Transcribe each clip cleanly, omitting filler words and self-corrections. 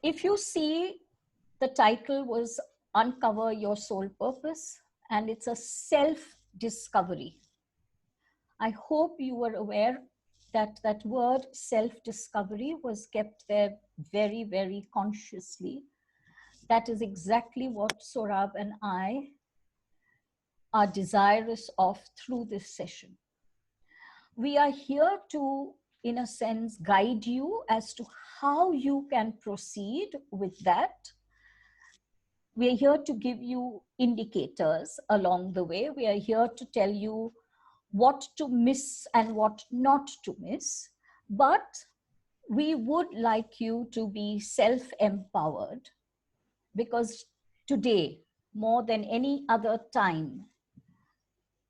If you see, the title was Uncover Your Soul Purpose, and it's a self-discovery. I hope you were aware that that word self-discovery was kept there very, very consciously. That is exactly what Sohrab and I are desirous of through this session. We are here to, in a sense, guide you as to how you can proceed with that. We are here to give you indicators along the way. We are here to tell you what to miss and what not to miss. But we would like you to be self-empowered, because today, more than any other time,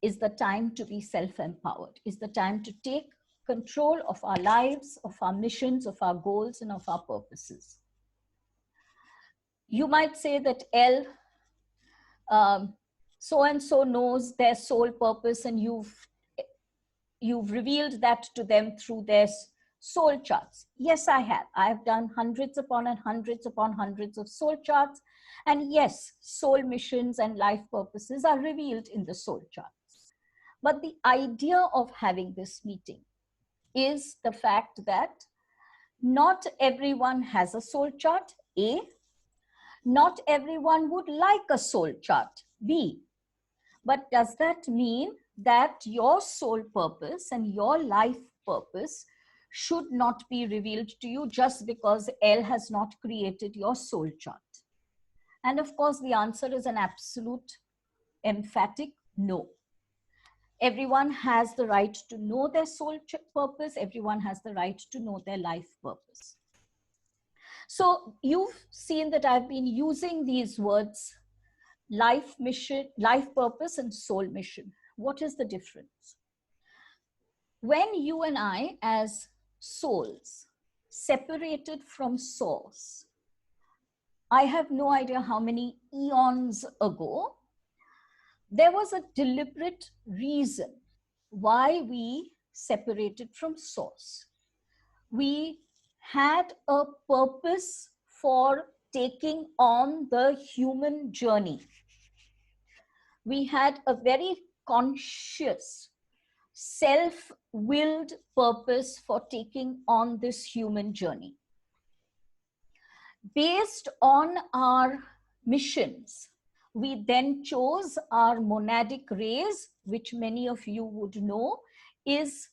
is the time to be self-empowered, is the time to take control of our lives, of our missions, of our goals, and of our purposes. You might say that so-and-so knows their soul purpose, and you've revealed that to them through their soul charts. Yes, I have. I've done hundreds upon hundreds of soul charts. And yes, soul missions and life purposes are revealed in the soul charts. But the idea of having this meeting is the fact that not everyone has a soul chart, A. Not everyone would like a soul chart, B. But does that mean that your soul purpose and your life purpose should not be revealed to you just because L has not created your soul chart? And of course, the answer is an absolute, emphatic no. Everyone has the right to know their soul purpose. Everyone has the right to know their life purpose. So you've seen that I've been using these words, life mission, life purpose, and soul mission. What is the difference? When you and I, as souls, separated from source, I have no idea how many eons ago, there was a deliberate reason why we separated from source. We had a purpose for taking on the human journey. We had a very conscious, self-willed purpose for taking on this human journey. Based on our missions, we then chose our monadic rays, which many of you would know is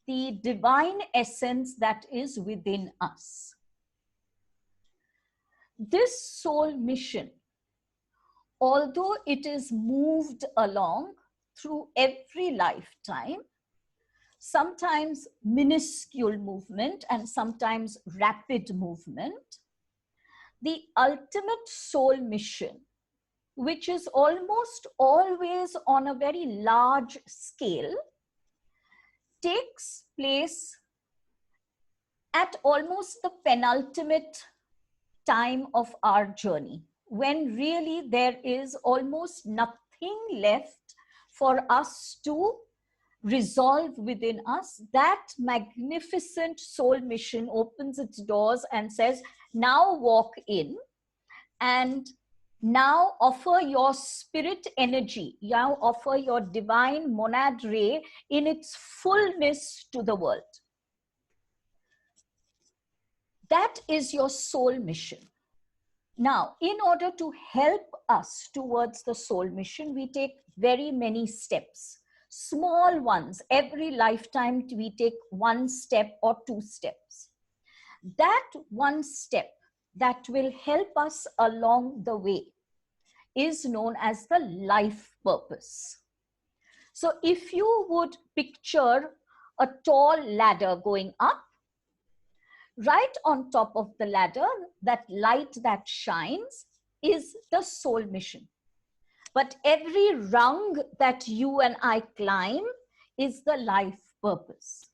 the divine essence that is within us. This soul mission, although it is moved along through every lifetime, sometimes minuscule movement and sometimes rapid movement, the ultimate soul mission, which is almost always on a very large scale, takes place at almost the penultimate time of our journey, when really there is almost nothing left for us to resolve within us. That magnificent soul mission opens its doors and says, now walk in and now offer your spirit energy, now offer your divine monad ray in its fullness to the world. That is your soul mission. Now, in order to help us towards the soul mission, we take very many steps, small ones. Every lifetime we take one step or two steps. That one step that will help us along the way is known as the life purpose. So if you would picture a tall ladder going up, right on top of the ladder, that light that shines is the soul mission. But every rung that you and I climb is the life purpose.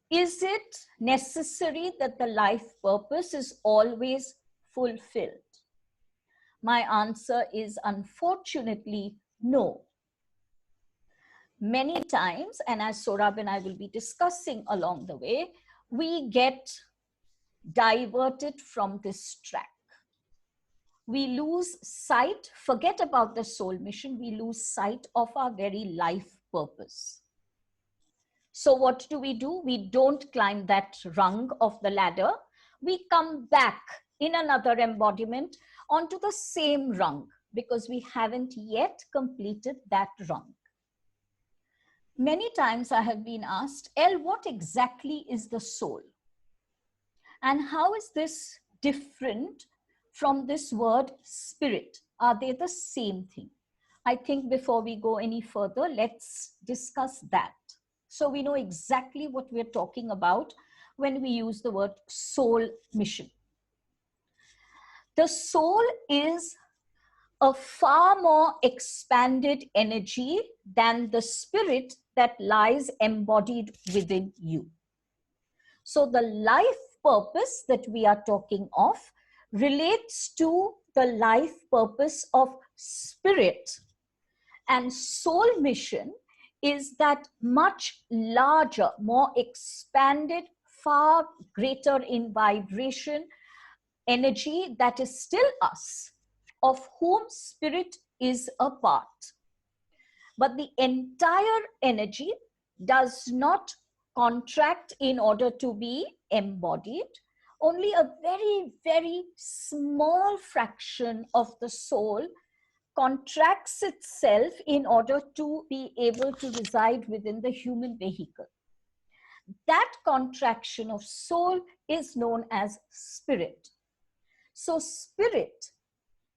Is it necessary that the life purpose is always fulfilled? My answer is unfortunately no. Many times, and as Sohrab and I will be discussing along the way, we get diverted from this track. We lose sight, forget about the soul mission, we lose sight of our very life purpose. So what do? We don't climb that rung of the ladder. We come back in another embodiment onto the same rung because we haven't yet completed that rung. Many times I have been asked, what exactly is the soul? And how is this different from this word spirit? Are they the same thing? I think before we go any further, let's discuss that. So we know exactly what we're talking about when we use the word soul mission. The soul is a far more expanded energy than the spirit that lies embodied within you. So the life purpose that we are talking of relates to the life purpose of spirit. And soul mission is that much larger, more expanded, far greater in vibration energy that is still us, of whom spirit is a part. But the entire energy does not contract in order to be embodied. Only a very, very small fraction of the soul contracts itself in order to be able to reside within the human vehicle. That contraction of soul is known as spirit. So spirit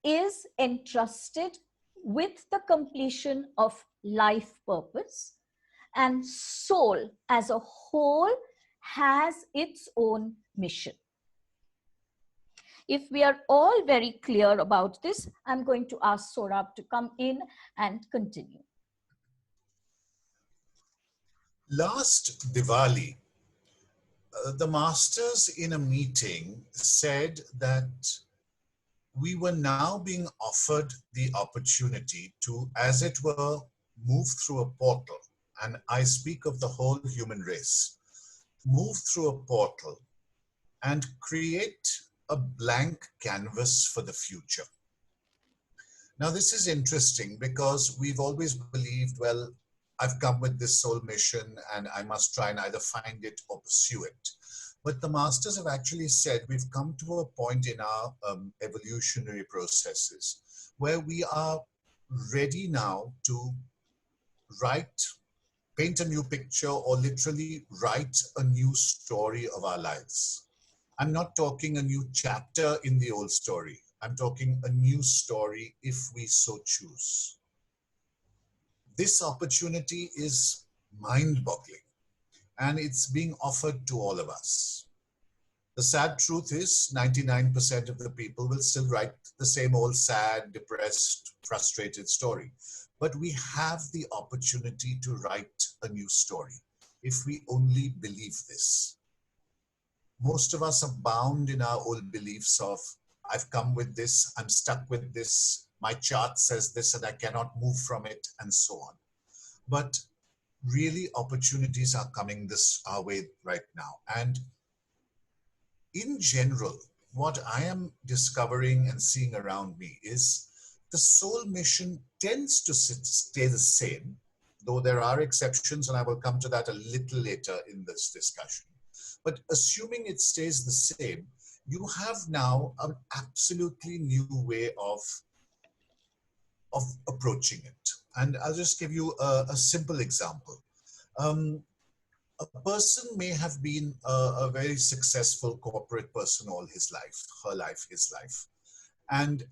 is entrusted with the completion of life purpose, and soul as a whole has its own mission. If we are all very clear about this, I'm going to ask Sohrab to come in and continue. Last Diwali, the masters in a meeting said that we were now being offered the opportunity to, as it were, move through a portal. And I speak of the whole human race. Move through a portal and create a blank canvas for the future. Now, this is interesting because we've always believed, well, I've come with this soul mission and I must try and either find it or pursue it. But the masters have actually said we've come to a point in our evolutionary processes where we are ready now to paint a new picture, or literally write a new story of our lives. I'm not talking a new chapter in the old story. I'm talking a new story if we so choose. This opportunity is mind-boggling, and it's being offered to all of us. The sad truth is 99% of the people will still write the same old sad, depressed, frustrated story. But we have the opportunity to write a new story if we only believe this. Most of us are bound in our old beliefs of, I've come with this, I'm stuck with this, my chart says this and I cannot move from it, and so on. But really, opportunities are coming our way right now. And in general, what I am discovering and seeing around me is the soul mission tends to stay the same, though there are exceptions, and I will come to that a little later in this discussion. But assuming it stays the same, you have now an absolutely new way of approaching it. And I'll just give you a simple example. A person may have been a very successful corporate person all his life, her life, his life. And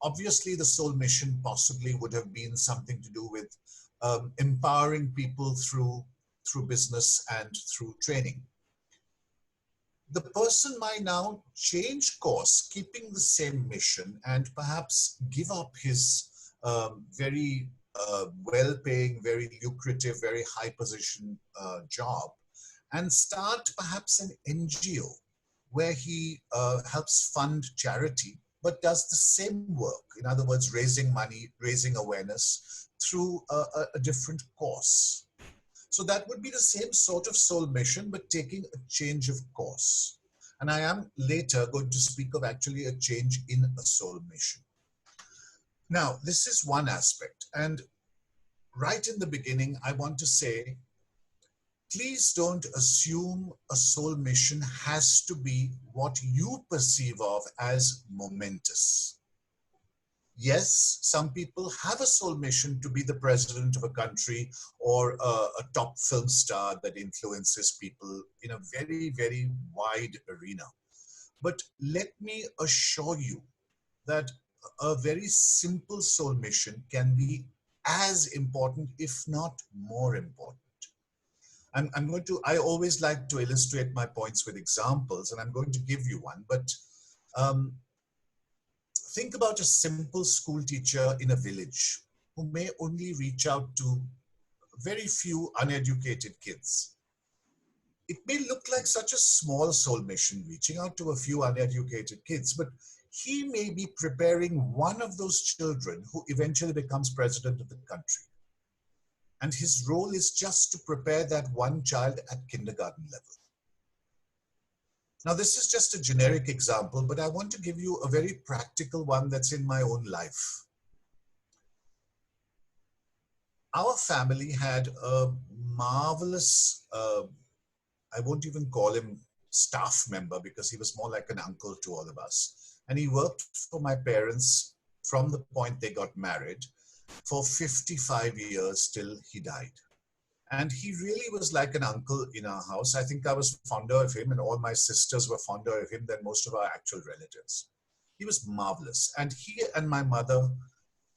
obviously the soul mission possibly would have been something to do with empowering people through business and through training. The person might now change course, keeping the same mission, and perhaps give up his very well-paying, very lucrative, very high-position job, and start perhaps an NGO where he helps fund charity, but does the same work. In other words, raising money, raising awareness through a different course. So that would be the same sort of soul mission, but taking a change of course. And I am later going to speak of actually a change in a soul mission. Now, this is one aspect. And right in the beginning, I want to say, please don't assume a soul mission has to be what you perceive of as momentous. Yes, some people have a soul mission to be the president of a country or a top film star that influences people in a very, very wide arena. But let me assure you that a very simple soul mission can be as important, if not more important. I always like to illustrate my points with examples, and I'm going to give you one, but um, think about a simple school teacher in a village who may only reach out to very few uneducated kids. It may look like such a small soul mission, reaching out to a few uneducated kids, but he may be preparing one of those children who eventually becomes president of the country. And his role is just to prepare that one child at kindergarten level. Now, this is just a generic example, but I want to give you a very practical one that's in my own life. Our family had a marvelous, I won't even call him staff member because he was more like an uncle to all of us. And he worked for my parents from the point they got married for 55 years till he died. And he really was like an uncle in our house. I think I was fonder of him, and all my sisters were fonder of him than most of our actual relatives. He was marvelous. And he and my mother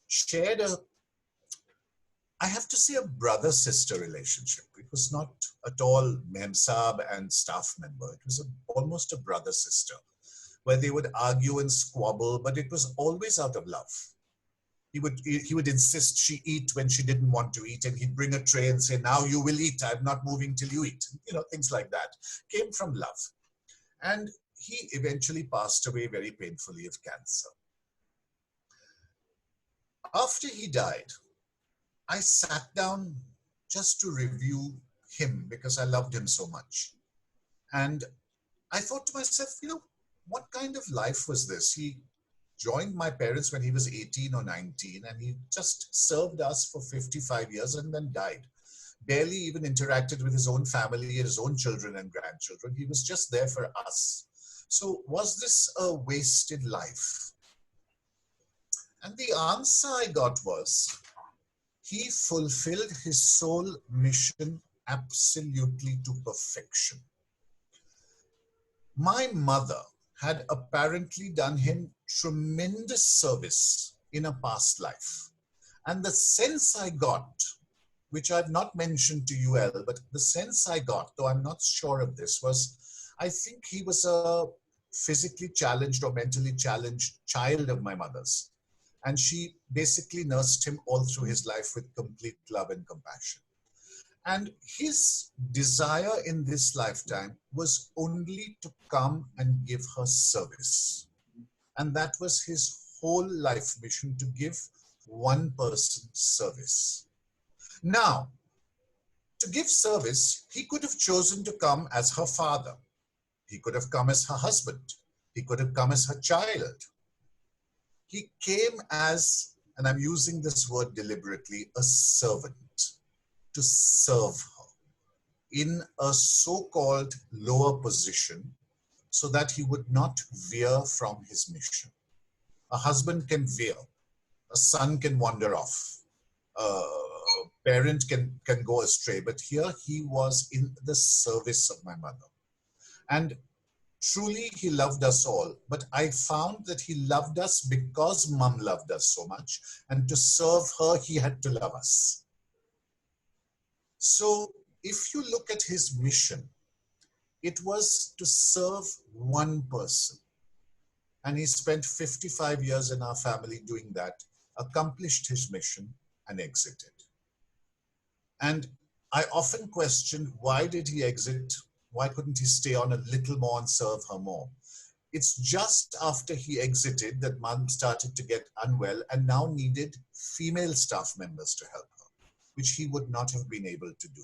shared I have to say, a brother-sister relationship. It was not at all Mem Saab and staff member. It was almost a brother-sister, where they would argue and squabble, but it was always out of love. He would insist she eat when she didn't want to eat, and he'd bring a tray and say, now you will eat, I'm not moving till you eat. Things like that came from love. And he eventually passed away very painfully of cancer. After he died, I sat down just to review him because I loved him so much. And I thought to myself, what kind of life was this? He joined my parents when he was 18 or 19, and he just served us for 55 years and then died. Barely even interacted with his own family, his own children and grandchildren. He was just there for us. So was this a wasted life? And the answer I got was, he fulfilled his soul mission absolutely to perfection. My mother had apparently done him tremendous service in a past life. And the sense I got, which I've not mentioned to you, Elle, but the sense I got, though I'm not sure of this, was I think he was a physically challenged or mentally challenged child of my mother's. And she basically nursed him all through his life with complete love and compassion. And his desire in this lifetime was only to come and give her service. And that was his whole life mission, to give one person service. Now, to give service, he could have chosen to come as her father. He could have come as her husband. He could have come as her child. He came as, and I'm using this word deliberately, a servant, to serve her in a so-called lower position so that he would not veer from his mission. A husband can veer, a son can wander off, a parent can go astray, but here he was in the service of my mother. And truly, he loved us all, but I found that he loved us because Mum loved us so much, and to serve her, he had to love us. So if you look at his mission, it was to serve one person. And he spent 55 years in our family doing that, accomplished his mission, and exited. And I often question, why did he exit? Why couldn't he stay on a little more and serve her more? It's just after he exited that Mum started to get unwell and now needed female staff members to help her, which he would not have been able to do.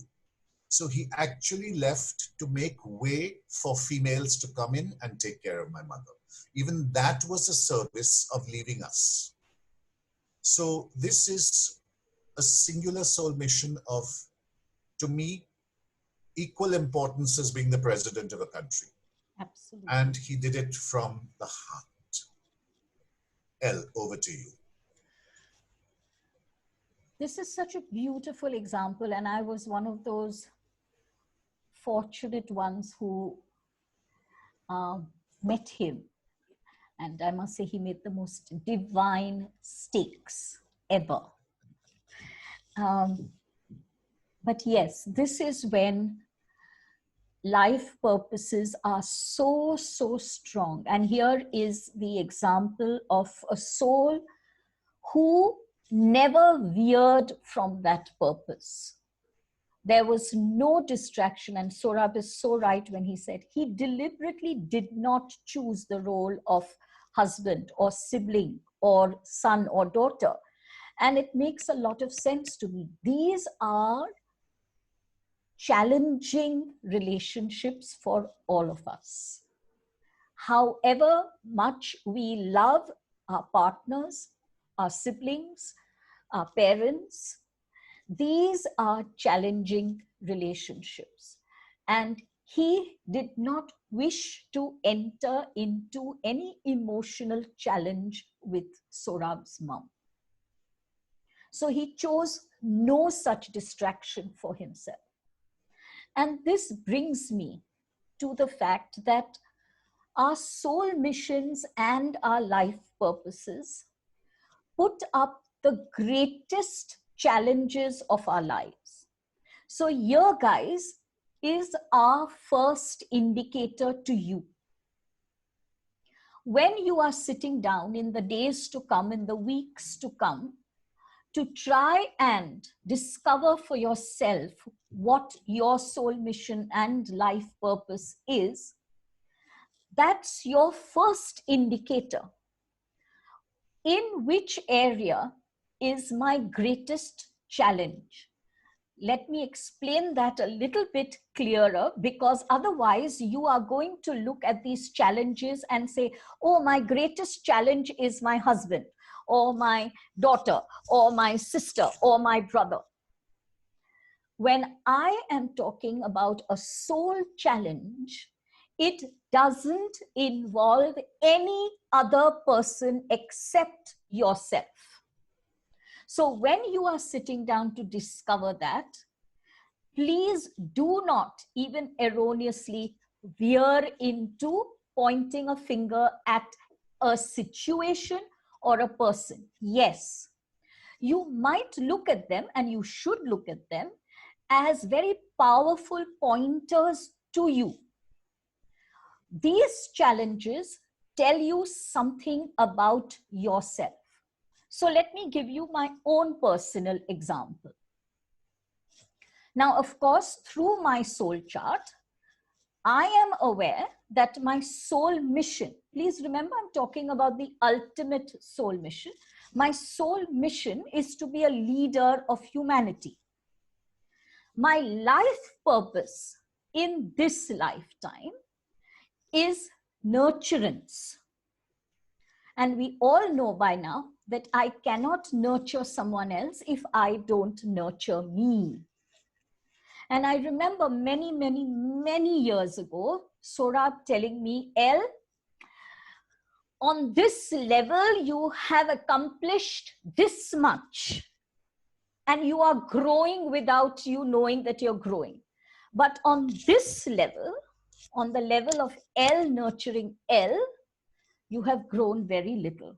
So he actually left to make way for females to come in and take care of my mother. Even that was a service of leaving us. So this is a singular soul mission of, to me, equal importance as being the president of a country. Absolutely. And he did it from the heart. Elle, over to you. This is such a beautiful example, and I was one of those fortunate ones who met him. And I must say, he made the most divine steaks ever. But yes, this is when life purposes are so, so strong. And here is the example of a soul who never veered from that purpose. There was no distraction, and Sohrab is so right when he said he deliberately did not choose the role of husband or sibling or son or daughter. And it makes a lot of sense to me. These are challenging relationships for all of us. However much we love our partners, our siblings, our parents, these are challenging relationships. And he did not wish to enter into any emotional challenge with Sohrab's mom. So he chose no such distraction for himself. And this brings me to the fact that our soul missions and our life purposes put up the greatest challenges of our lives. So here, guys, is our first indicator to you. When you are sitting down in the days to come, in the weeks to come, to try and discover for yourself what your soul mission and life purpose is, that's your first indicator. In which area is my greatest challenge? Let me explain that a little bit clearer, because otherwise you are going to look at these challenges and say, oh, my greatest challenge is my husband, or my daughter, or my sister, or my brother. When I am talking about a soul challenge, it doesn't involve any other person except yourself. So when you are sitting down to discover that, please do not even erroneously veer into pointing a finger at a situation or a person. Yes, you might look at them, and you should look at them as very powerful pointers to you. These challenges tell you something about yourself. So let me give you my own personal example. Now, of course, through my soul chart, I am aware that my soul mission, please remember I'm talking about the ultimate soul mission. My soul mission is to be a leader of humanity. My life purpose in this lifetime is nurturance. And we all know by now that I cannot nurture someone else if I don't nurture me. And I remember many, many, many years ago, Sohrab telling me, Elle, on this level, you have accomplished this much. And you are growing without you knowing that you're growing. But on this level, on the level of Elle nurturing Elle, you have grown very little.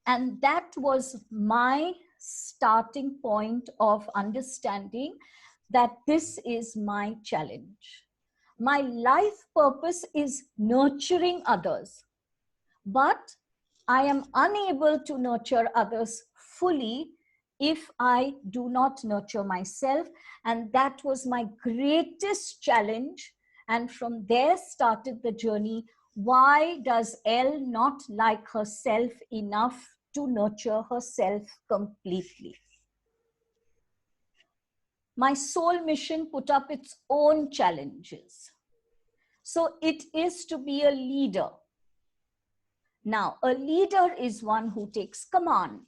And that was my starting point of understanding that this is my challenge. My life purpose is nurturing others, but I am unable to nurture others fully if I do not nurture myself. And that was my greatest challenge. And from there started the journey. Why does Elle not like herself enough to nurture herself completely? My soul mission put up its own challenges. So it is to be a leader. Now, a leader is one who takes command.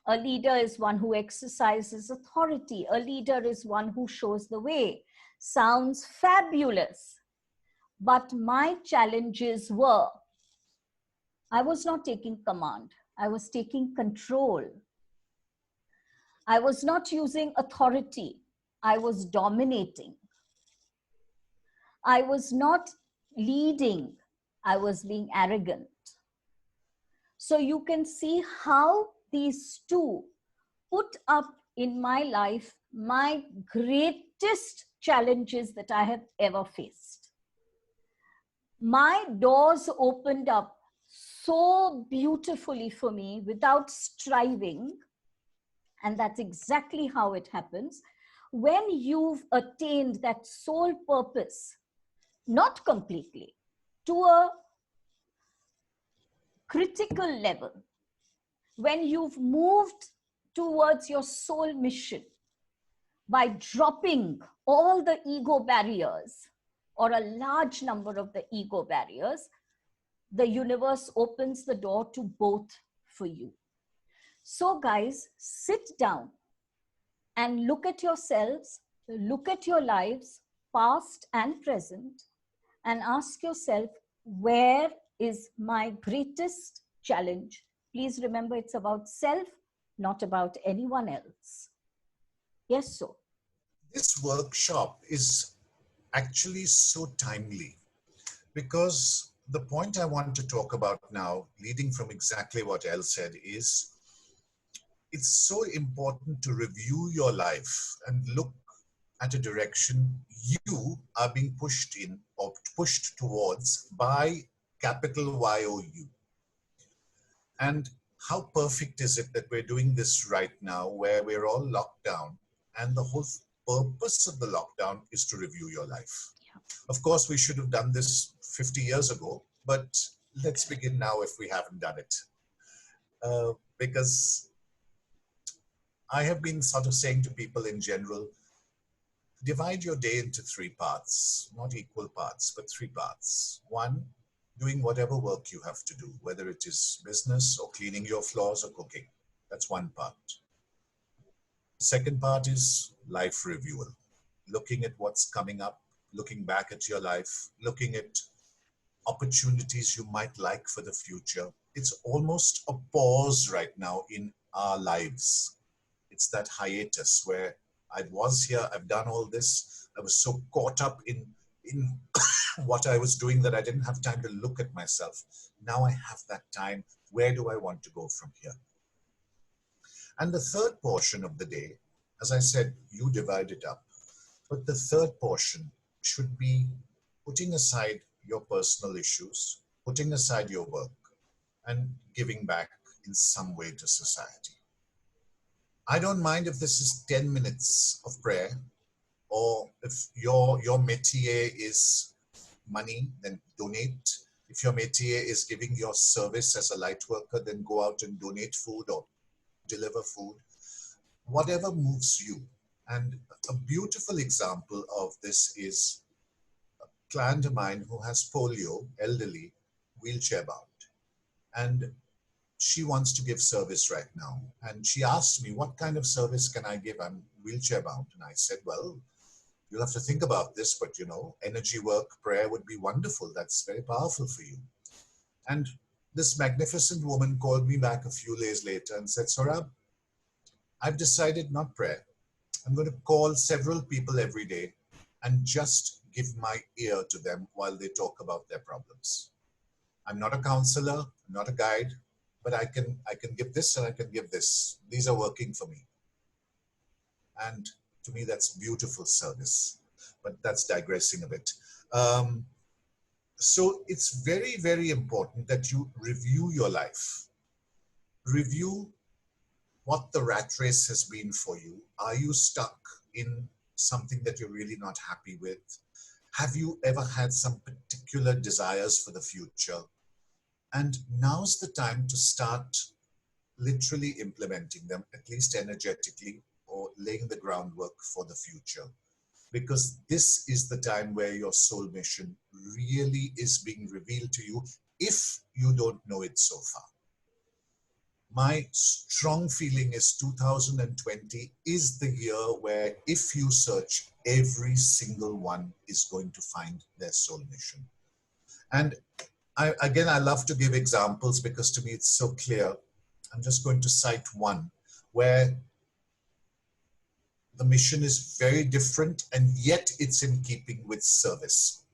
A leader is one who exercises authority. A leader is one who shows the way. Sounds fabulous. But my challenges were, I was not taking command. I was taking control. I was not using authority. I was dominating. I was not leading. I was being arrogant. So you can see how these two put up in my life my greatest challenges that I have ever faced. My doors opened up so beautifully for me without striving. And that's exactly how it happens. When you've attained that sole purpose, not completely, to a critical level, when you've moved towards your soul mission by dropping all the ego barriers or a large number of the ego barriers, the universe opens the door to both for you. So guys, sit down and look at yourselves, look at your lives, past and present, and ask yourself, where is my greatest challenge? Please remember, it's about self, not about anyone else. Yes, so. This workshop is actually so timely because the point I want to talk about now, leading from exactly what Elle said, is it's so important to review your life and look at a direction you are being pushed in or pushed towards by capital Y-O-U. And how perfect is it that we're doing this right now where we're all locked down and the whole purpose of the lockdown is to review your life. Yeah. Of course, we should have done this 50 years ago, but let's begin now if we haven't done it. Because I have been sort of saying to people in general, divide your day into 3 parts, not equal parts, but 3 parts. 1, doing whatever work you have to do, whether it is business or cleaning your floors or cooking. That's 1 part. The second part is life review, looking at what's coming up, looking back at your life, looking at opportunities you might like for the future. It's almost a pause right now in our lives. It's that hiatus where I was here, I've done all this. I was so caught up in what I was doing that I didn't have time to look at myself. Now I have that time. Where do I want to go from here? And the third portion of the day, as I said, you divide it up. But the third portion should be putting aside your personal issues, putting aside your work, and giving back in some way to society. I don't mind if this is 10 minutes of prayer, or if your métier is money, then donate. If your métier is giving your service as a light worker, then go out and donate food or deliver food. Whatever moves you. And a beautiful example of this is a client of mine who has polio, elderly, wheelchair bound. And she wants to give service right now. And she asked me, what kind of service can I give? I'm wheelchair bound. And I said, well, you'll have to think about this, but energy work, prayer would be wonderful. That's very powerful for you. And this magnificent woman called me back a few days later and said, Sohrab, I've decided not prayer. I'm going to call several people every day and just give my ear to them while they talk about their problems. I'm not a counselor, I'm not a guide, but I can give this and I can give this. These are working for me. And to me, that's beautiful service, but that's digressing a bit. So it's very, very important that you review your life. Review what the rat race has been for you. Are you stuck in something that you're really not happy with? Have you ever had some particular desires for the future? And now's the time to start literally implementing them, at least energetically or laying the groundwork for the future. Because this is the time where your soul mission really is being revealed to you if you don't know it so far. My strong feeling is 2020 is the year where if you search, every single one is going to find their soul mission. And I love to give examples because to me it's so clear. I'm just going to cite one where the mission is very different and yet it's in keeping with service.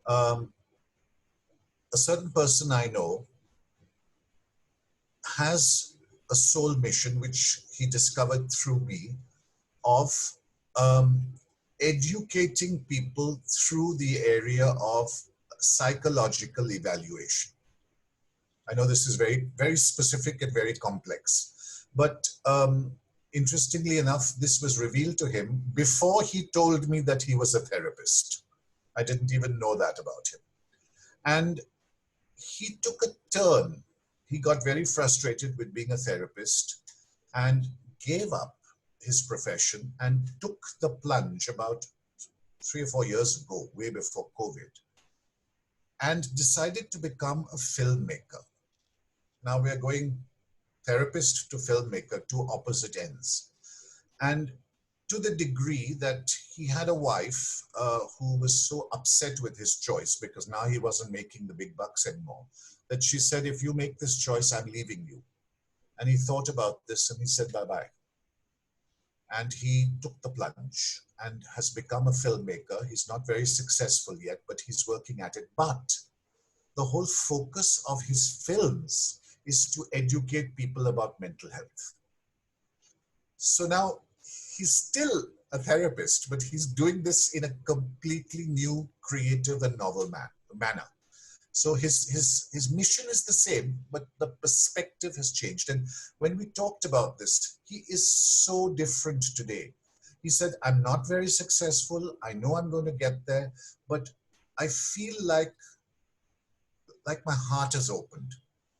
A certain person I know has a soul mission which he discovered through me of educating people through the area of psychological evaluation. I know this is very, very specific and very complex, but interestingly enough, this was revealed to him before he told me that he was a therapist. I didn't even know that about him. And he took a turn. He got very frustrated with being a therapist and gave up his profession and took the plunge about 3 or 4 years ago, way before COVID, and decided to become a filmmaker. Now we're going therapist to filmmaker, two opposite ends. And to the degree that he had a wife who was so upset with his choice because now he wasn't making the big bucks anymore, that she said, if you make this choice, I'm leaving you. And he thought about this and he said, bye-bye. And he took the plunge and has become a filmmaker. He's not very successful yet, but he's working at it. But the whole focus of his films is to educate people about mental health. So now he's still a therapist, but he's doing this in a completely new, creative and novel manner. So his mission is the same, but the perspective has changed. And when we talked about this, he is so different today. He said, I'm not very successful. I know I'm going to get there, but I feel like my heart is opened.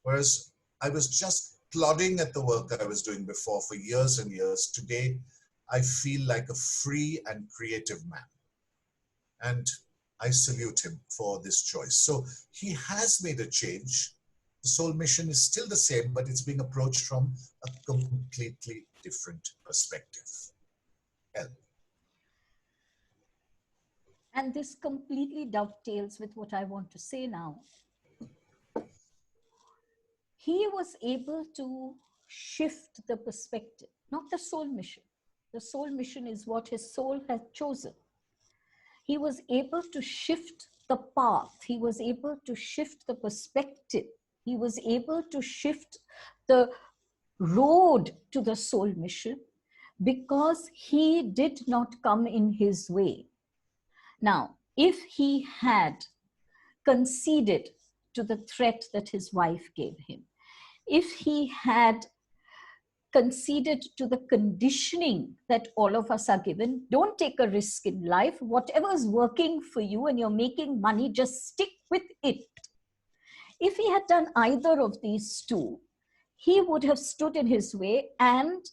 Whereas I was just plodding at the work that I was doing before for years and years. Today, I feel like a free and creative man. And I salute him for this choice. So he has made a change. The soul mission is still the same, but it's being approached from a completely different perspective. And this completely dovetails with what I want to say now. He was able to shift the perspective, not the soul mission. The soul mission is what his soul had chosen. He was able to shift the path. He was able to shift the perspective. He was able to shift the road to the soul mission because he did not come in his way. Now, if he had conceded to the threat that his wife gave him, if he had conceded to the conditioning that all of us are given, don't take a risk in life. Whatever is working for you and you're making money, just stick with it. If he had done either of these two, he would have stood in his way and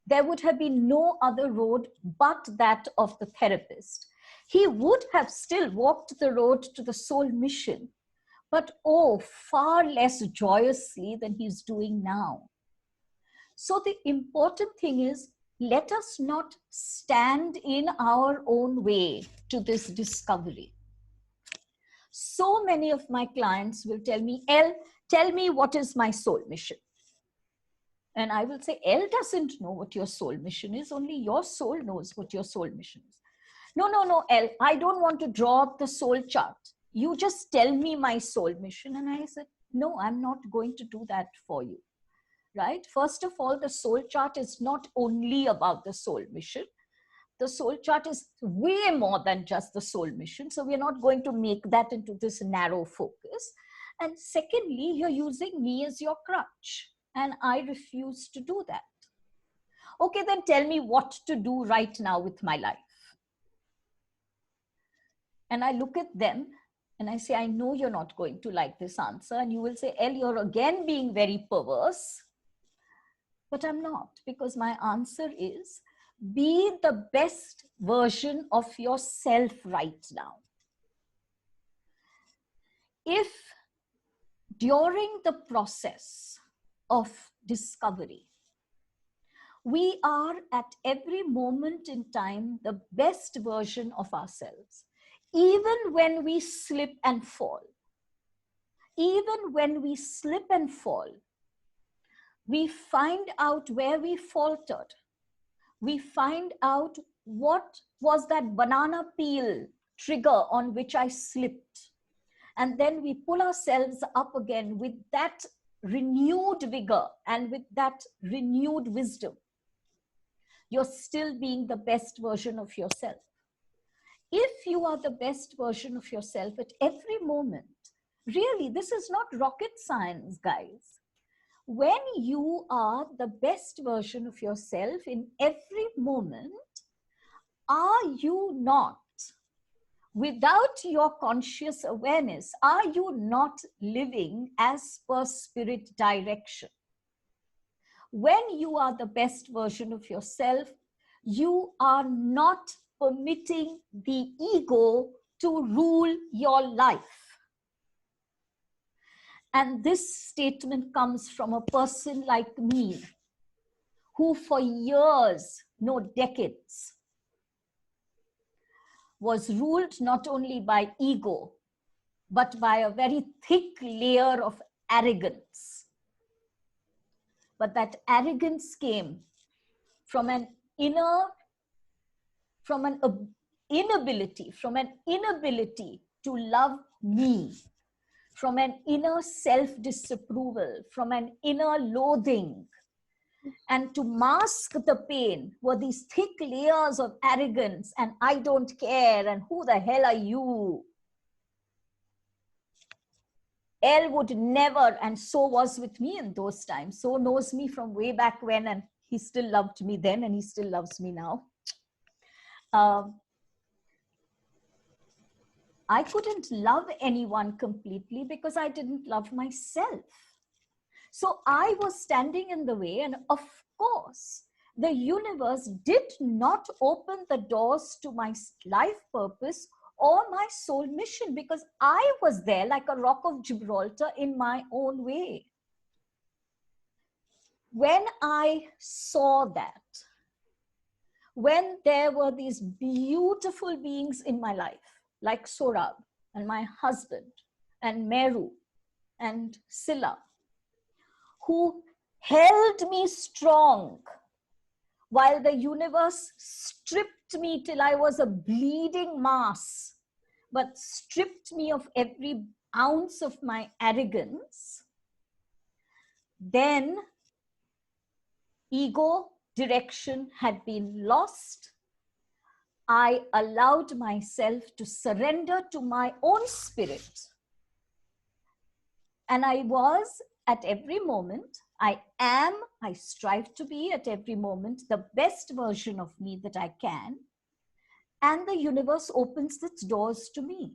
there would have been no other road but that of the therapist. He would have still walked the road to the soul mission, but far less joyously than he's doing now. So the important thing is, let us not stand in our own way to this discovery. So many of my clients will tell me, tell me what is my soul mission. And I will say, doesn't know what your soul mission is. Only your soul knows what your soul mission is. No, I don't want to draw up the soul chart. You just tell me my soul mission. And I said, no, I'm not going to do that for you. Right? First of all, the soul chart is not only about the soul mission. The soul chart is way more than just the soul mission. So we're not going to make that into this narrow focus. And secondly, you're using me as your crutch. And I refuse to do that. Okay, then tell me what to do right now with my life. And I look at them and I say, I know you're not going to like this answer. And you will say, you're again being very perverse. But I'm not, because my answer is, be the best version of yourself right now. If during the process of discovery, we are at every moment in time the best version of ourselves, even when we slip and fall, even when we slip and fall, we find out where we faltered. We find out what was that banana peel trigger on which I slipped. And then we pull ourselves up again with that renewed vigor and with that renewed wisdom. You're still being the best version of yourself. If you are the best version of yourself at every moment, really, this is not rocket science, guys. When you are the best version of yourself in every moment, are you not, without your conscious awareness, are you not living as per spirit direction? When you are the best version of yourself, you are not permitting the ego to rule your life. And this statement comes from a person like me, who for years, no decades, was ruled not only by ego, but by a very thick layer of arrogance. But that arrogance came from an inability to love me, from an inner self-disapproval, from an inner loathing. And to mask the pain were these thick layers of arrogance and I don't care and who the hell are you? Elle would never, and so was with me in those times. So knows me from way back when, and he still loved me then and he still loves me now. I couldn't love anyone completely because I didn't love myself. So I was standing in the way, and of course, the universe did not open the doors to my life purpose or my soul mission because I was there like a rock of Gibraltar in my own way. When I saw that, when there were these beautiful beings in my life, like Sohrab and my husband and Meru and Silla, who held me strong while the universe stripped me till I was a bleeding mass, but stripped me of every ounce of my arrogance, then ego direction had been lost. I allowed myself to surrender to my own spirit. And I was at every moment, I strive to be at every moment the best version of me that I can. And the universe opens its doors to me.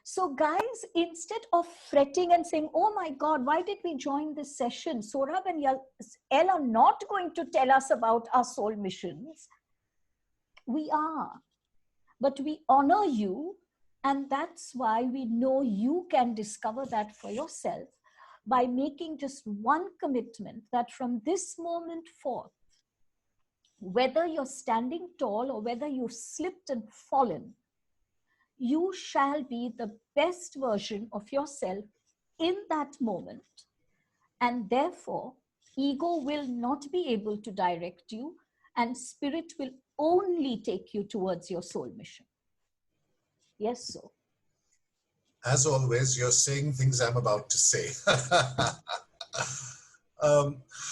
So guys, instead of fretting and saying, oh my God, why did we join this session? Sohrab and Elle are not going to tell us about our soul missions. We are, but we honor you. And that's why we know you can discover that for yourself by making just one commitment that from this moment forth, whether you're standing tall or whether you've slipped and fallen, you shall be the best version of yourself in that moment. And therefore, ego will not be able to direct you and spirit will only take you towards your soul mission. Yes, so. As always, you're saying things I'm about to say.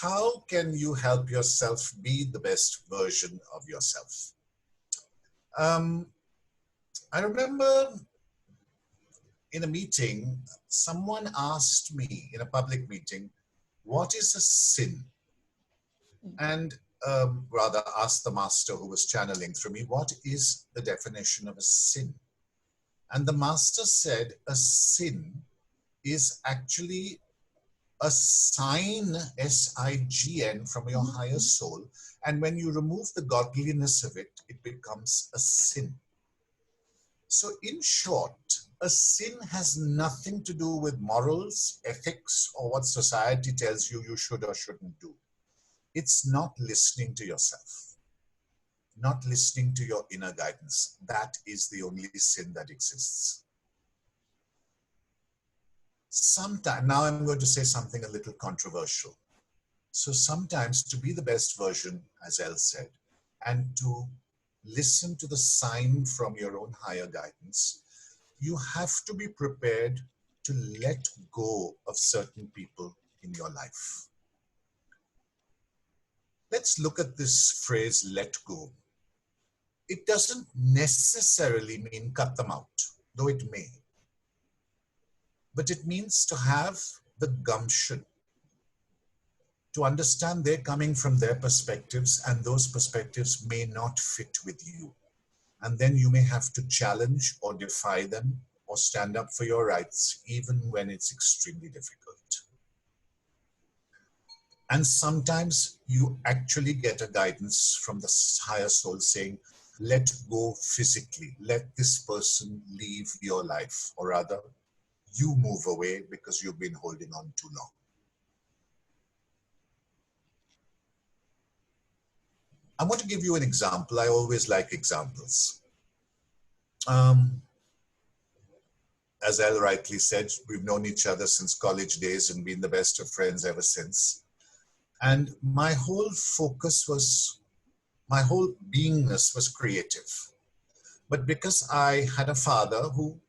How can you help yourself be the best version of yourself? I remember in a meeting, someone asked me in a public meeting, what is a sin? And rather asked the master who was channeling through me, what is the definition of a sin? And the master said, a sin is actually a sign, S-I-G-N, from your higher soul. And when you remove the godliness of it, it becomes a sin. So in short, a sin has nothing to do with morals, ethics, or what society tells you you should or shouldn't do. It's not listening to yourself, not listening to your inner guidance. That is the only sin that exists. Sometimes, now I'm going to say something a little controversial. So sometimes to be the best version, as Elle said, and to listen to the sign from your own higher guidance, you have to be prepared to let go of certain people in your life. Let's look at this phrase, let go. It doesn't necessarily mean cut them out, though it may. But it means to have the gumption to understand they're coming from their perspectives and those perspectives may not fit with you. And then you may have to challenge or defy them or stand up for your rights, even when it's extremely difficult. And sometimes you actually get a guidance from the higher soul saying, let go physically, let this person leave your life, or rather, you move away because you've been holding on too long. I want to give you an example. I always like examples. As Elle rightly said, we've known each other since college days and been the best of friends ever since. And my whole focus was, my whole beingness was creative. But because I had a father who,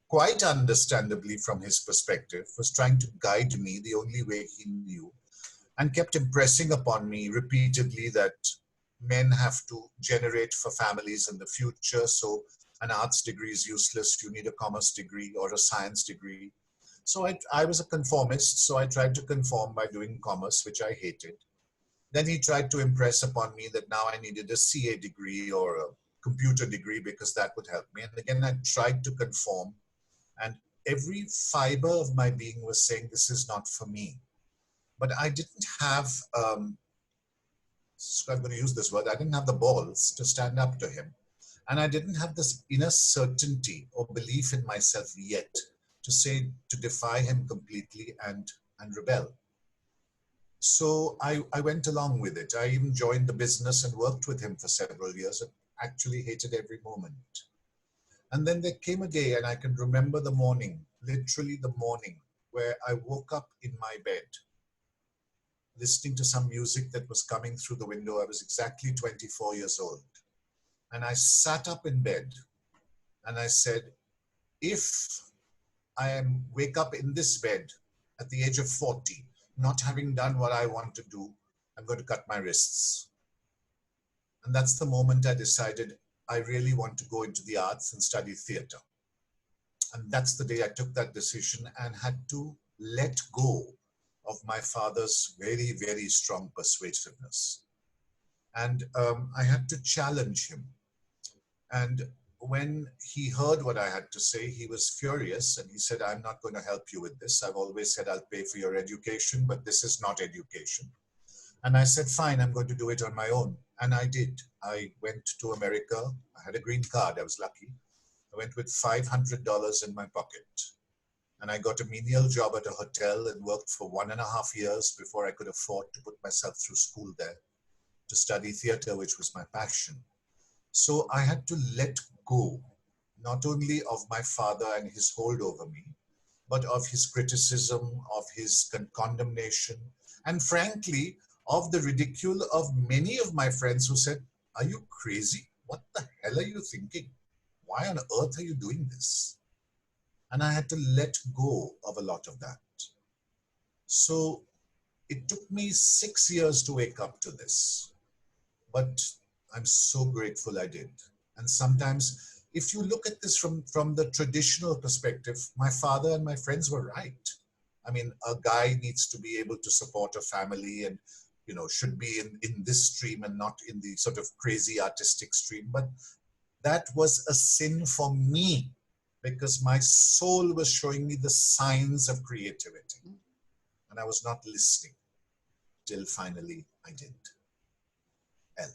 quite understandably from his perspective, was trying to guide me the only way he knew, and kept impressing upon me repeatedly that men have to generate for families in the future, so an arts degree is useless, you need a commerce degree or a science degree. So I was a conformist, so I tried to conform by doing commerce, which I hated. Then he tried to impress upon me that now I needed a CA degree or a computer degree because that would help me. And again, I tried to conform, and every fiber of my being was saying, this is not for me. But I didn't have, so I'm going to use this word, I didn't have the balls to stand up to him. And I didn't have this inner certainty or belief in myself yet to say, to defy him completely and rebel. So I went along with it. I even joined the business and worked with him for several years and actually hated every moment. And then there came a day, and I can remember the morning, literally the morning, where I woke up in my bed, listening to some music that was coming through the window. I was exactly 24 years old. And I sat up in bed and I said, if I wake up in this bed at the age of 40, not having done what I want to do, I'm going to cut my wrists. And that's the moment I decided I really want to go into the arts and study theater. And that's the day I took that decision and had to let go of my father's very, very strong persuasiveness. And I had to challenge him. And when he heard what I had to say, he was furious and he said, I'm not going to help you with this. I've always said I'll pay for your education, but this is not education. And I said, fine, I'm going to do it on my own. And I did. I went to America. I had a green card. I was lucky. I went with $500 in my pocket. And I got a menial job at a hotel and worked for 1.5 years before I could afford to put myself through school there to study theater, which was my passion. So I had to let go, not only of my father and his hold over me, but of his criticism, of his condemnation, and frankly, of the ridicule of many of my friends who said, are you crazy? What the hell are you thinking? Why on earth are you doing this? And I had to let go of a lot of that. So it took me 6 years to wake up to this, but I'm so grateful I did. And sometimes, if you look at this from the traditional perspective, my father and my friends were right. I mean, a guy needs to be able to support a family and, you know, should be in this stream and not in the sort of crazy artistic stream. But that was a sin for me because my soul was showing me the signs of creativity. and I was not listening till finally I did. Elle.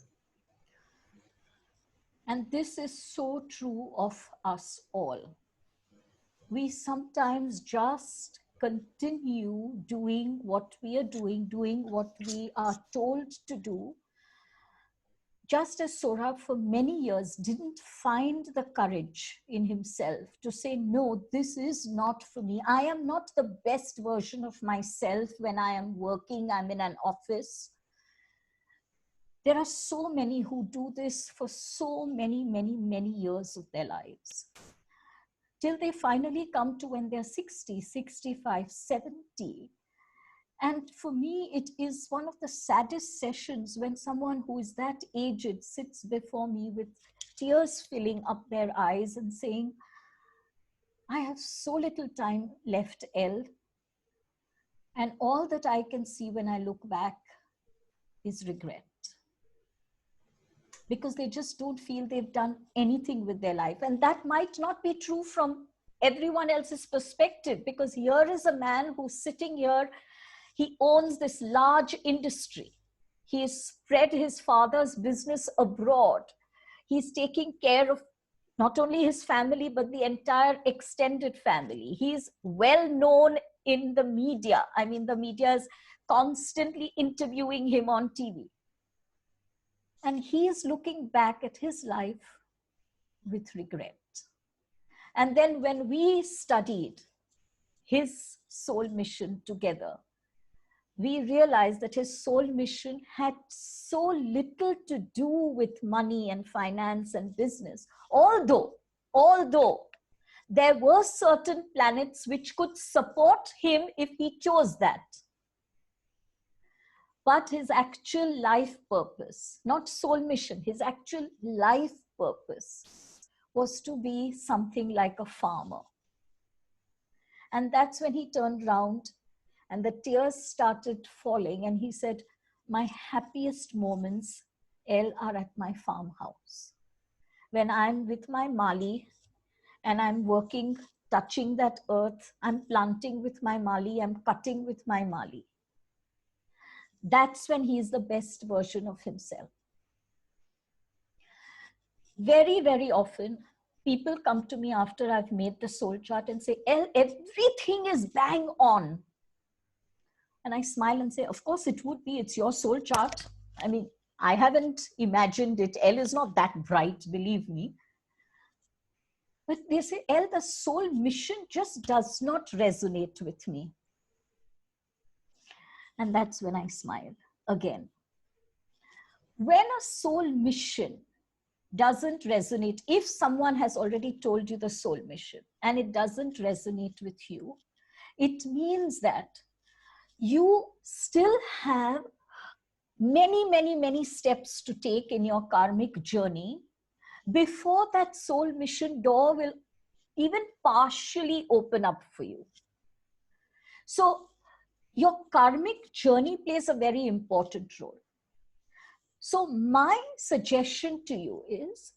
And this is so true of us all. We sometimes just continue doing what we are doing what we are told to do. Just as Sohrab for many years didn't find the courage in himself to say, no, this is not for me. I am not the best version of myself when I am working, I'm in an office. There are so many who do this for so many years of their lives, till they finally come to when they're 60, 65, 70. And for me, it is one of the saddest sessions when someone who is that aged sits before me with tears filling up their eyes and saying, I have so little time left, Elle, and all that I can see when I look back is regret. Because they just don't feel they've done anything with their life. And that might not be true from everyone else's perspective, because here is a man who's sitting here. He owns this large industry. He has spread his father's business abroad. He's taking care of not only his family, but the entire extended family. He's well known in the media. I mean, the media is constantly interviewing him on TV. And he is looking back at his life with regret. And then when we studied his soul mission together, we realized that his soul mission had so little to do with money and finance and business. Although there were certain planets which could support him if he chose that. But his actual life purpose, not soul mission, his actual life purpose was to be something like a farmer. And that's when he turned around and the tears started falling. And he said, my happiest moments, Elle, are at my farmhouse. When I'm with my Mali and I'm working, touching that earth, I'm planting with my Mali, I'm cutting with my Mali. That's when he's the best version of himself. Very, very often, people come to me after I've made the soul chart and say, Elle, everything is bang on. And I smile and say, of course it would be, it's your soul chart. I mean, I haven't imagined it. Elle is not that bright, believe me. But they say, Elle, the soul mission just does not resonate with me. And that's when I smile again. When a soul mission doesn't resonate, if someone has already told you the soul mission and it doesn't resonate with you, it means that you still have many steps to take in your karmic journey before that soul mission door will even partially open up for you. So your karmic journey plays a very important role. So my suggestion to you is,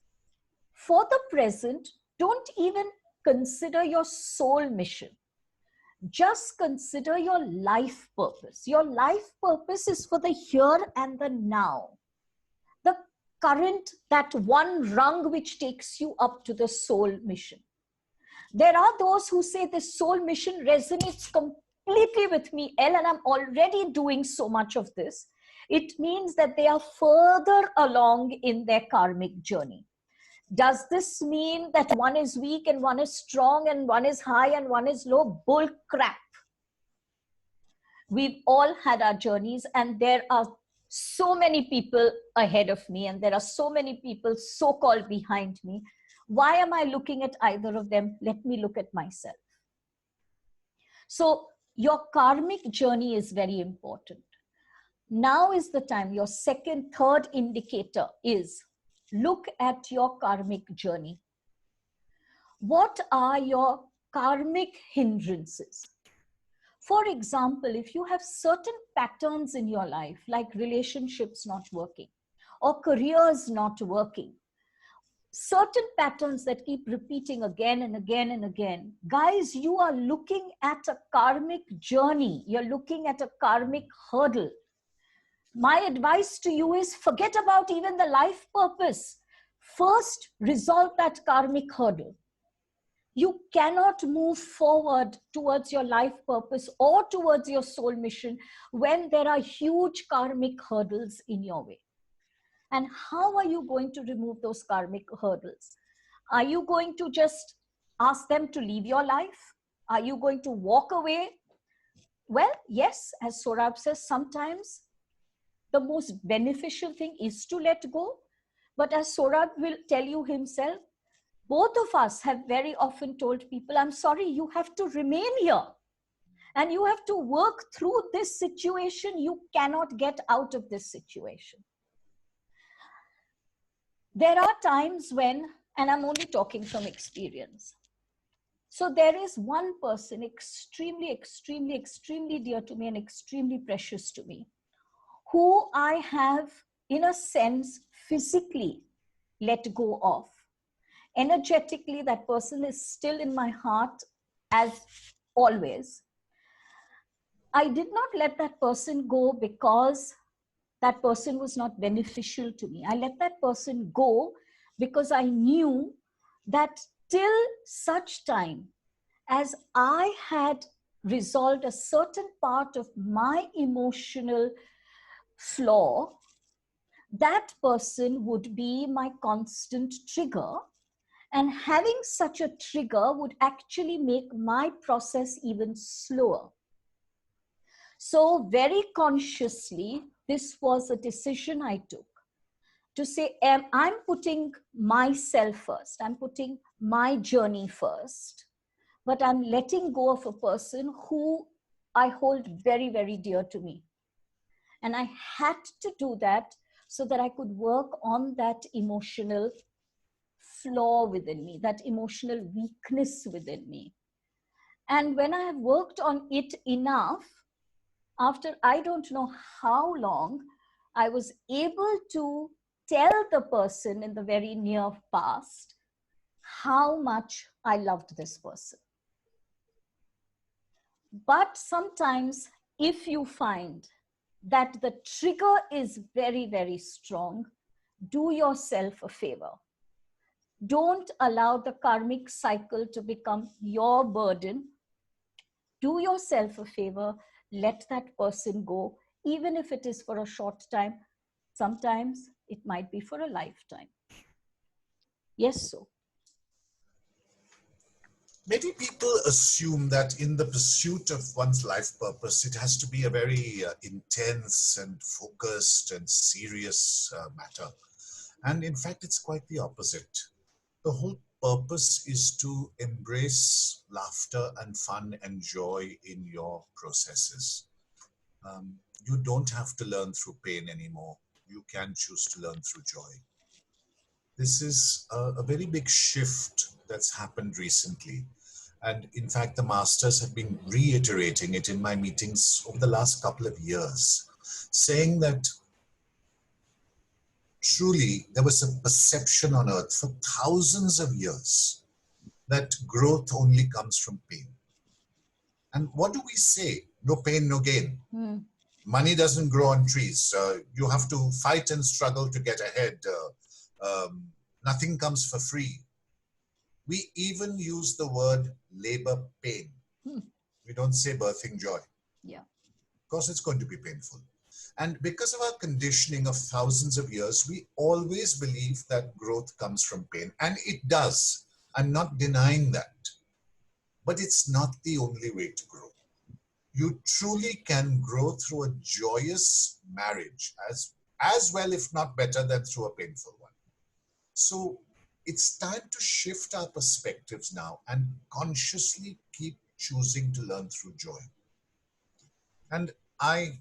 for the present, don't even consider your soul mission. Just consider your life purpose. Your life purpose is for the here and the now. The current, that one rung which takes you up to the soul mission. There are those who say the soul mission resonates completely with me, Elle, and I'm already doing so much of this. It means that they are further along in their karmic journey. Does this mean that one is weak and one is strong and one is high and one is low? Bull crap. We've all had our journeys, and there are so many people ahead of me and there are so many people so-called behind me. Why am I looking at either of them? Let me look at myself. So your karmic journey is very important. Now is the time. Your second, third indicator is look at your karmic journey. What are your karmic hindrances? For example, if you have certain patterns in your life, like relationships not working or careers not working, certain patterns that keep repeating again and again and again. Guys, you are looking at a karmic journey. You're looking at a karmic hurdle. My advice to you is forget about even the life purpose. First, resolve that karmic hurdle. You cannot move forward towards your life purpose or towards your soul mission when there are huge karmic hurdles in your way. And how are you going to remove those karmic hurdles? Are you going to just ask them to leave your life? Are you going to walk away? Well, yes, as Sohrab says, sometimes the most beneficial thing is to let go. But as Sohrab will tell you himself, both of us have very often told people, I'm sorry, you have to remain here. And you have to work through this situation. You cannot get out of this situation. There are times when, and I'm only talking from experience. So there is one person extremely, extremely, extremely dear to me and extremely precious to me, who I have, in a sense, physically let go of. Energetically, that person is still in my heart as always. I did not let that person go because that person was not beneficial to me. I let that person go because I knew that till such time as I had resolved a certain part of my emotional flaw, that person would be my constant trigger. And having such a trigger would actually make my process even slower. So very consciously, this was a decision I took to say, I'm putting myself first. I'm putting my journey first. But I'm letting go of a person who I hold very, very dear to me. And I had to do that so that I could work on that emotional flaw within me, that emotional weakness within me. And when I have worked on it enough, after I don't know how long, I was able to tell the person in the very near past how much I loved this person. But sometimes if you find that the trigger is very, very strong, do yourself a favor. Don't allow the karmic cycle to become your burden. Do yourself a favor. Let that person go, even if it is for a short time. Sometimes it might be for a lifetime. Yes, so. Many people assume that in the pursuit of one's life purpose, it has to be a very intense and focused and serious matter. And in fact, it's quite the opposite. The whole purpose is to embrace laughter and fun and joy in your processes. You don't have to learn through pain anymore. You can choose to learn through joy. This is a very big shift that's happened recently. And in fact, the masters have been reiterating it in my meetings over the last couple of years, saying that truly there was a perception on earth for thousands of years that growth only comes from pain. And what do we say? No pain, no gain. Money doesn't grow on trees. You have to fight and struggle to get ahead. Nothing comes for free. We even use the word labor pain. We don't say birthing joy. Yeah. Of course, it's going to be painful. And because of our conditioning of thousands of years, we always believe that growth comes from pain. And it does. I'm not denying that. But it's not the only way to grow. You truly can grow through a joyous marriage as well, if not better, than through a painful one. So it's time to shift our perspectives now and consciously keep choosing to learn through joy. And I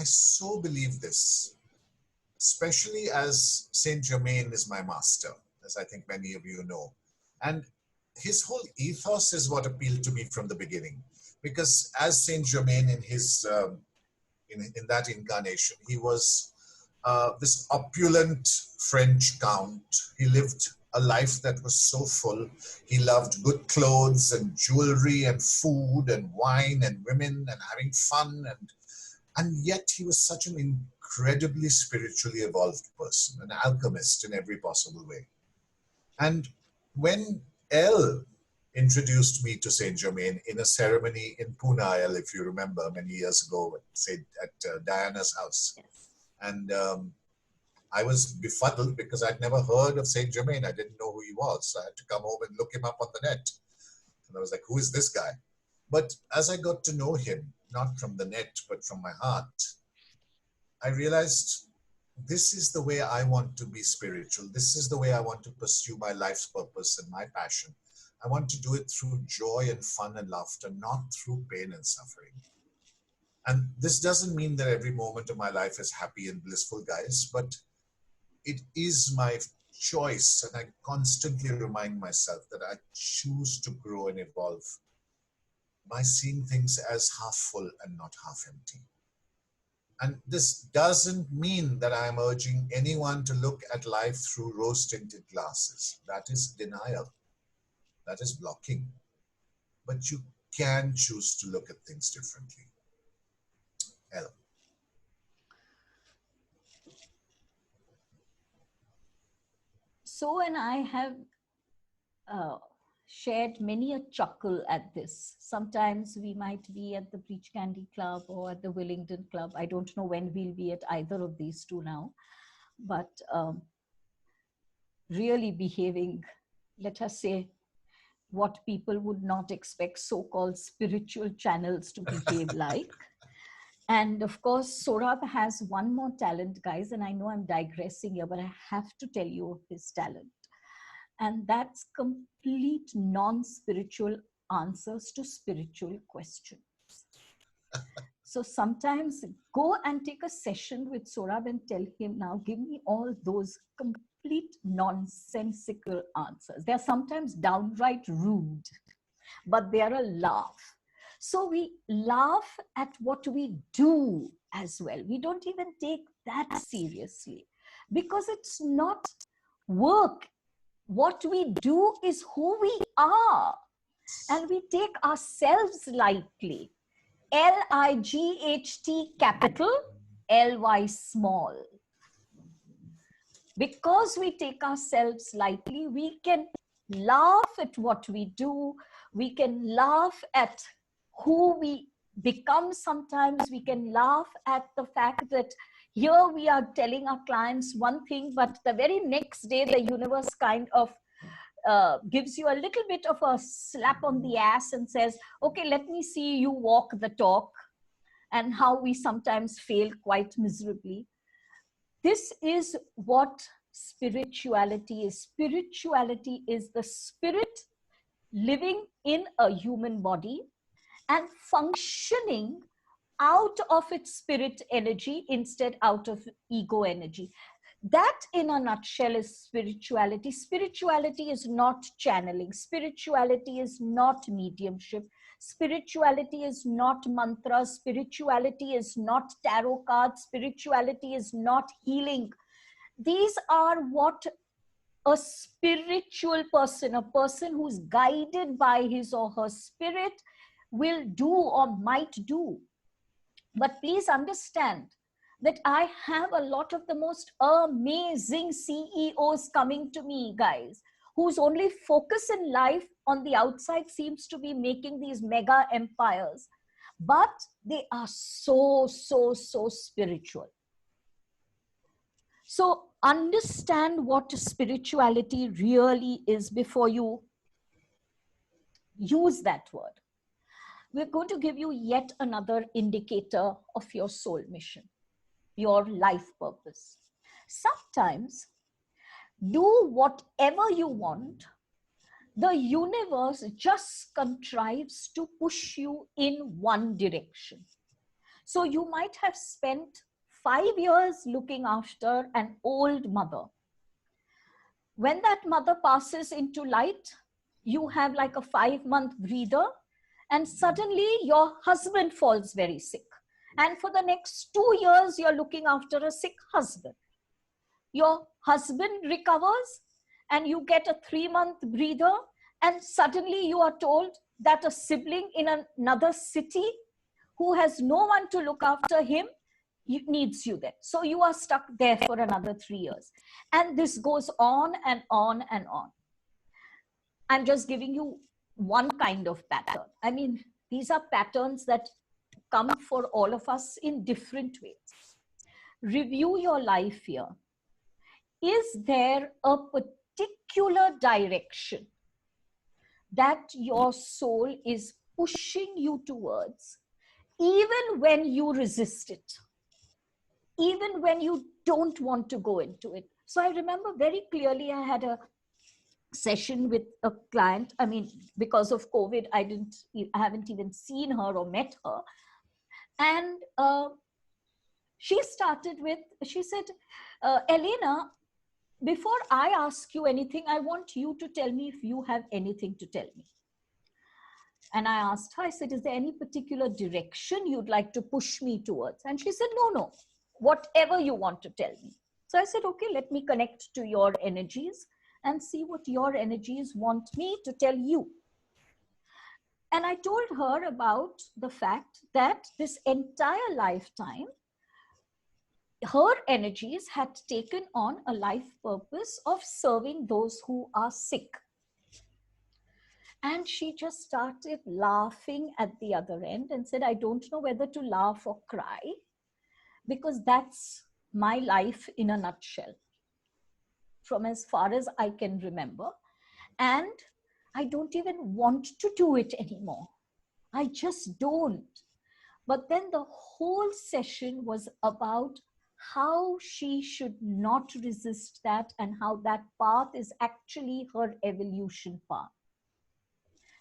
so believe this, especially as Saint Germain is my master, as I think many of you know. And his whole ethos is what appealed to me from the beginning. Because as Saint Germain in his in that incarnation, he was this opulent French count. He lived a life that was so full. He loved good clothes and jewelry and food and wine and women and having fun, and yet he was such an incredibly spiritually evolved person, an alchemist in every possible way. And when Elle introduced me to Saint Germain in a ceremony in Pune, Elle, if you remember, many years ago at Diana's house, and I was befuddled because I'd never heard of Saint Germain. I didn't know who he was. I had to come home and look him up on the net. And I was like, who is this guy? But as I got to know him, not from the net, but from my heart, I realized this is the way I want to be spiritual. This is the way I want to pursue my life's purpose and my passion. I want to do it through joy and fun and laughter, not through pain and suffering. And this doesn't mean that every moment of my life is happy and blissful, guys, but it is my choice, and I constantly remind myself that I choose to grow and evolve by seeing things as half full and not half empty. And this doesn't mean that I am urging anyone to look at life through rose-tinted glasses. That is denial. That is blocking. But you can choose to look at things differently. Ella. So, and I have shared many a chuckle at this. Sometimes we might be at the Breach Candy Club or at the Willingdon Club. I don't know when we'll be at either of these two now, but really behaving, let us say, what people would not expect so-called spiritual channels to behave like. And of course, Sohrab has one more talent, guys, and I know I'm digressing here, but I have to tell you of his talent. And that's complete non-spiritual answers to spiritual questions. So sometimes go and take a session with Sohrab and tell him, now give me all those complete nonsensical answers. They're sometimes downright rude, but they're a laugh. So we laugh at what we do as well. We don't even take that seriously because it's not work. What we do is who we are, and we take ourselves lightly. L-I-G-H-T capital, L-Y small. Because we take ourselves lightly, we can laugh at what we do. We can laugh at who we become sometimes. We can laugh at the fact that here we are telling our clients one thing, but the very next day the universe kind of gives you a little bit of a slap on the ass and says, okay, let me see you walk the talk, and how we sometimes fail quite miserably. This is what spirituality is. Spirituality is the spirit living in a human body and functioning out of its spirit energy instead out of ego energy. That in a nutshell is spirituality. Spirituality is not channeling. Spirituality is not mediumship. Spirituality is not mantras. Spirituality is not tarot cards. Spirituality is not healing. These are what a spiritual person, a person who's guided by his or her spirit, will do or might do. But please understand that I have a lot of the most amazing CEOs coming to me, guys, whose only focus in life on the outside seems to be making these mega empires. But they are so spiritual. So understand what spirituality really is before you use that word. We're going to give you yet another indicator of your soul mission, your life purpose. Sometimes do whatever you want, the universe just contrives to push you in one direction. So you might have spent 5 years looking after an old mother. When that mother passes into light, you have like a 5-month breather, and suddenly your husband falls very sick. And for the next 2 years, you're looking after a sick husband. Your husband recovers, and you get a 3-month breather, and suddenly you are told that a sibling in another city who has no one to look after him needs you there. So you are stuck there for another 3 years. And this goes on and on and on. I'm just giving you one kind of pattern. I mean, these are patterns that come for all of us in different ways. Review your life here. Is there a particular direction that your soul is pushing you towards, even when you resist it, even when you don't want to go into it? So I remember very clearly I had a session with a client. I mean, because of COVID, I haven't even seen her or met her. And she said, Ellaeenah, before I ask you anything, I want you to tell me if you have anything to tell me. And I asked her, I said, is there any particular direction you'd like to push me towards? And she said, no, whatever you want to tell me. So I said, okay, let me connect to your energies and see what your energies want me to tell you. And I told her about the fact that this entire lifetime, her energies had taken on a life purpose of serving those who are sick. And she just started laughing at the other end and said, I don't know whether to laugh or cry, because that's my life in a nutshell, from as far as I can remember. And I don't even want to do it anymore. I just don't. But then the whole session was about how she should not resist that, and how that path is actually her evolution path.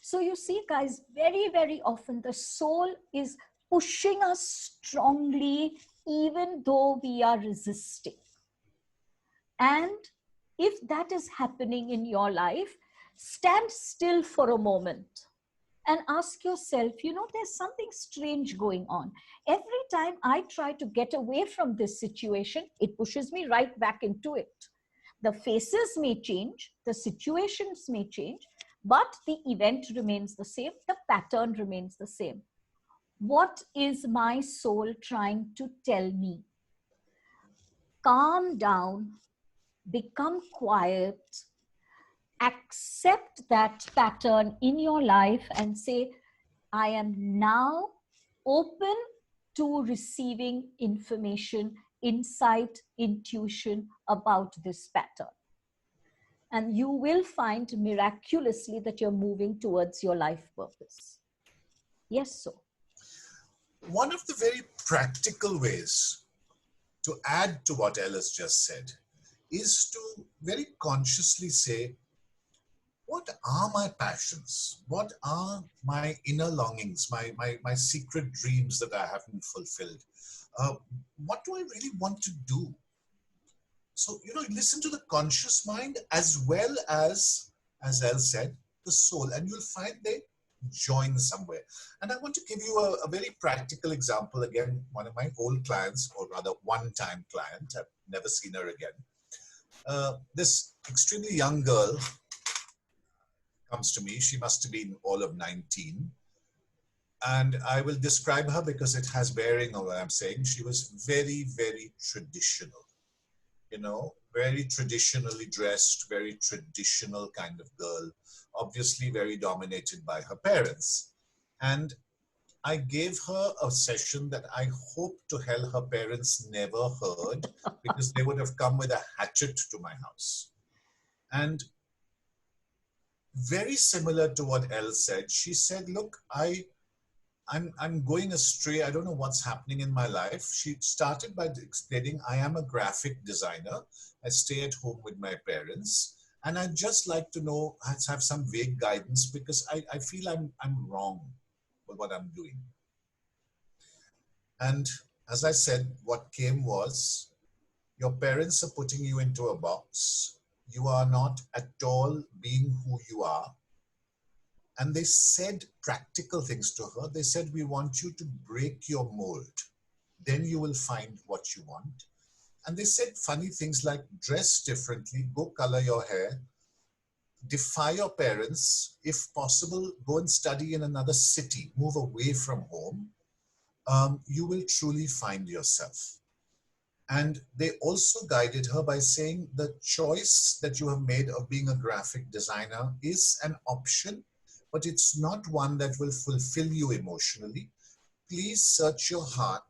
So you see, guys, very, very often the soul is pushing us strongly, even though we are resisting. And if that is happening in your life, stand still for a moment and ask yourself, there's something strange going on. Every time I try to get away from this situation, it pushes me right back into it. The faces may change, the situations may change, but the event remains the same, the pattern remains the same. What is my soul trying to tell me? Calm down, become quiet, accept that pattern in your life and say, I am now open to receiving information, insight, intuition about this pattern. And you will find miraculously that you're moving towards your life purpose. Yes, so. One of the very practical ways to add to what Ella's just said is to very consciously say, what are my passions? What are my inner longings, my secret dreams that I haven't fulfilled? What do I really want to do? So, listen to the conscious mind as well as Elle said, the soul, and you'll find they join somewhere. And I want to give you a very practical example. Again, one of my old clients, or rather one-time client, I've never seen her again. This extremely young girl comes to me. She must have been all of 19. And I will describe her because it has bearing on what I'm saying. She was very, very traditional. Very traditionally dressed, very traditional kind of girl, obviously very dominated by her parents. And I gave her a session that I hope to hell her parents never heard, because they would have come with a hatchet to my house. And very similar to what Elle said, she said, look, I'm going astray. I don't know what's happening in my life. She started by explaining, I am a graphic designer. I stay at home with my parents. And I'd just like to know, have some vague guidance, because I feel I'm wrong with what I'm doing. And as I said, what came was, your parents are putting you into a box. You are not at all being who you are. And they said practical things to her. They said, we want you to break your mold. Then you will find what you want. And they said funny things like, dress differently, go color your hair, defy your parents. If possible, go and study in another city, move away from home. You will truly find yourself. And they also guided her by saying the choice that you have made of being a graphic designer is an option, but it's not one that will fulfill you emotionally. Please search your heart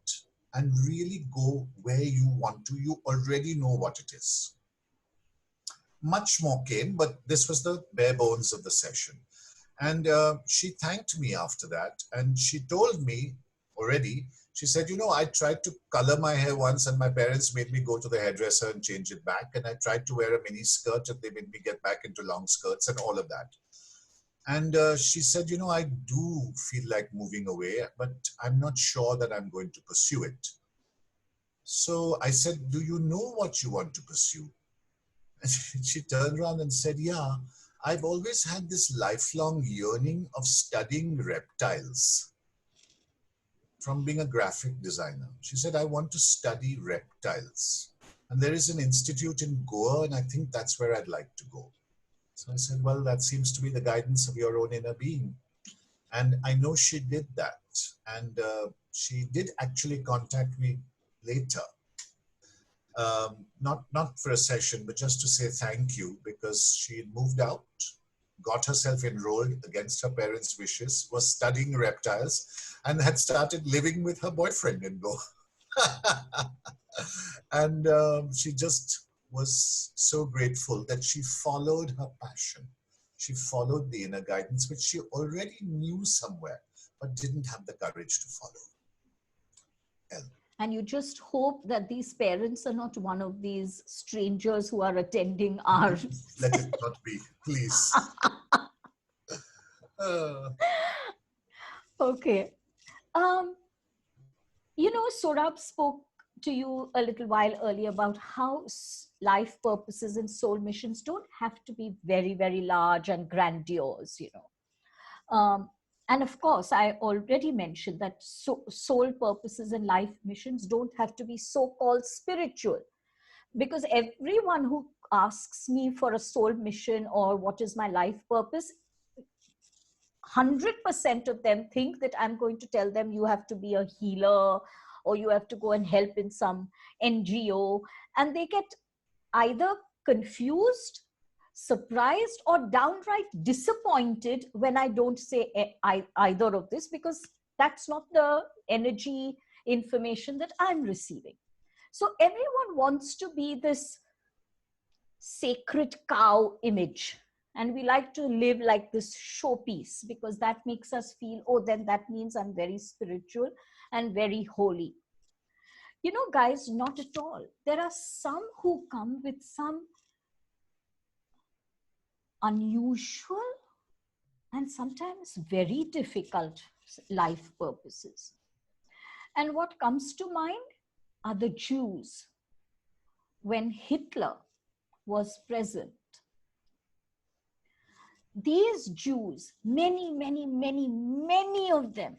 and really go where you want to. You already know what it is. Much more came, but this was the bare bones of the session. And she thanked me after that. And she told me already, she said, you know, I tried to color my hair once and my parents made me go to the hairdresser and change it back. And I tried to wear a mini skirt and they made me get back into long skirts and all of that. And she said, you know, I do feel like moving away, but I'm not sure that I'm going to pursue it. So I said, do you know what you want to pursue? And she turned around and said, yeah, I've always had this lifelong yearning of studying reptiles from being a graphic designer. She said, I want to study reptiles. And there is an institute in Goa, and I think that's where I'd like to go. So I said, well, that seems to be the guidance of your own inner being. And I know she did that. And she did actually contact me later. Not for a session, but just to say thank you, because she had moved out, got herself enrolled against her parents' wishes, was studying reptiles, and had started living with her boyfriend in Goa. And she just was so grateful that she followed her passion. She followed the inner guidance, which she already knew somewhere, but didn't have the courage to follow. And you just hope that these parents are not one of these strangers who are attending our... Let it not be, please. Okay. You know, Sohrab spoke to you a little while earlier about how life purposes and soul missions don't have to be very, very large and grandiose, you know. And of course, I already mentioned that soul purposes and life missions don't have to be so-called spiritual, because everyone who asks me for a soul mission or what is my life purpose, 100% of them think that I'm going to tell them you have to be a healer or you have to go and help in some NGO. And they get either confused, surprised, or downright disappointed when I don't say either of this, because that's not the energy information that I'm receiving. So everyone wants to be this sacred cow image, and we like to live like this showpiece because that makes us feel, oh, then that means I'm very spiritual and very holy. You know, guys, not at all. There are some who come with some unusual and sometimes very difficult life purposes. And what comes to mind are the Jews when Hitler was present. These Jews, many, many, many, many of them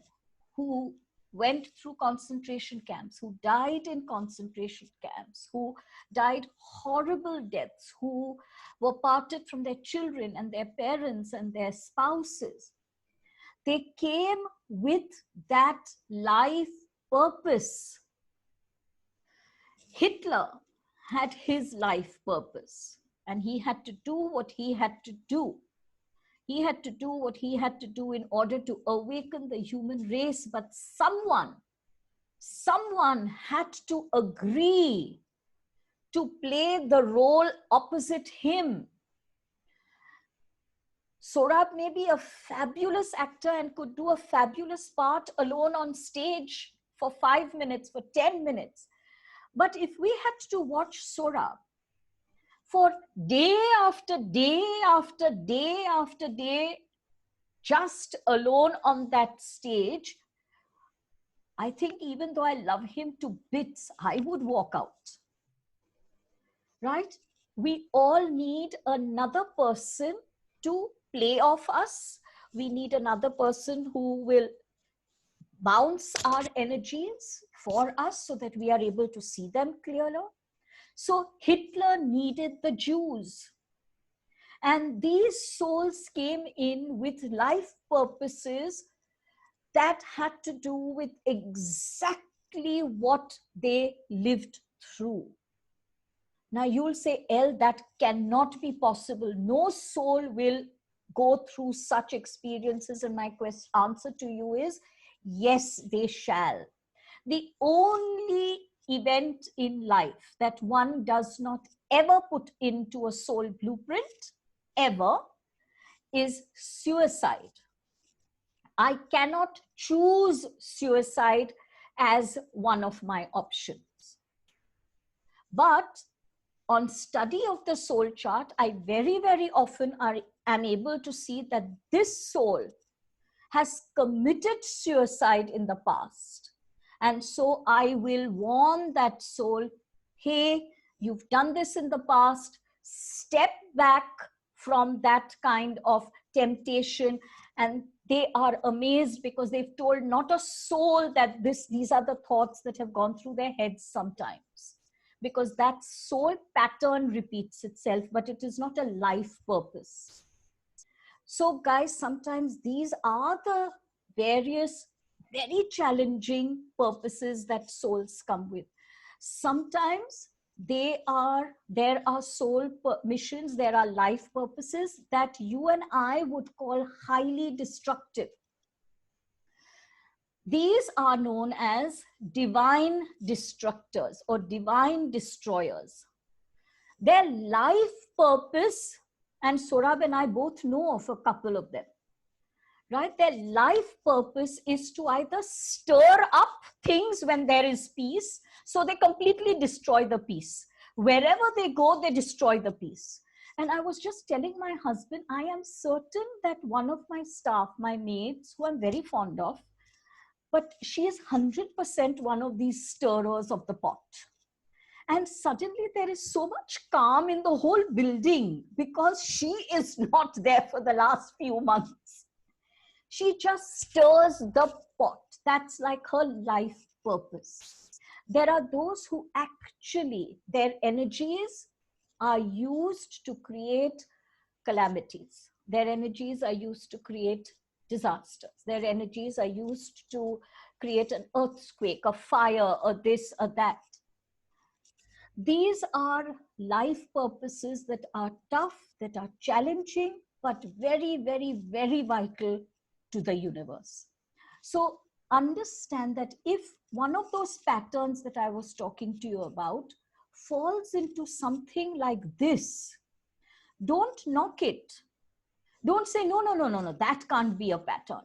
who went through concentration camps, who died in concentration camps, who died horrible deaths, who were parted from their children and their parents and their spouses, they came with that life purpose. Hitler had his life purpose, and he had to do what he had to do. He had to do what he had to do in order to awaken the human race, but someone had to agree to play the role opposite him. Sohrab may be a fabulous actor and could do a fabulous part alone on stage for 5 minutes, for 10 minutes. But if we had to watch Sohrab for day after day after day after day, just alone on that stage, I think even though I love him to bits, I would walk out. Right? We all need another person to play off us. We need another person who will bounce our energies for us so that we are able to see them clearer. So Hitler needed the Jews. And these souls came in with life purposes that had to do with exactly what they lived through. Now you'll say, Elle, that cannot be possible. No soul will go through such experiences. And my answer to you is, yes, they shall. The only event in life that one does not ever put into a soul blueprint, ever, is suicide. I cannot choose suicide as one of my options. But on study of the soul chart, I very, very often am able to see that this soul has committed suicide in the past. And so I will warn that soul, hey, you've done this in the past, step back from that kind of temptation. And they are amazed because they've told not a soul that these are the thoughts that have gone through their heads sometimes. Because that soul pattern repeats itself, but it is not a life purpose. So guys, sometimes these are the various very challenging purposes that souls come with. Sometimes there are soul missions, there are life purposes that you and I would call highly destructive. These are known as divine destructors or divine destroyers. Their life purpose, and Sohrab and I both know of a couple of them, right? Their life purpose is to either stir up things when there is peace, so they completely destroy the peace. Wherever they go, they destroy the peace. And I was just telling my husband, I am certain that one of my staff, my maids, who I'm very fond of, but she is 100% one of these stirrers of the pot. And suddenly there is so much calm in the whole building because she is not there for the last few months. She just stirs the pot. That's like her life purpose. There are those who actually, their energies are used to create calamities. Their energies are used to create disasters. Their energies are used to create an earthquake, a fire, or this or that. These are life purposes that are tough, that are challenging, but very, very, very vital to the universe. So understand that if one of those patterns that I was talking to you about falls into something like this, don't knock it. Don't say, no, that can't be a pattern.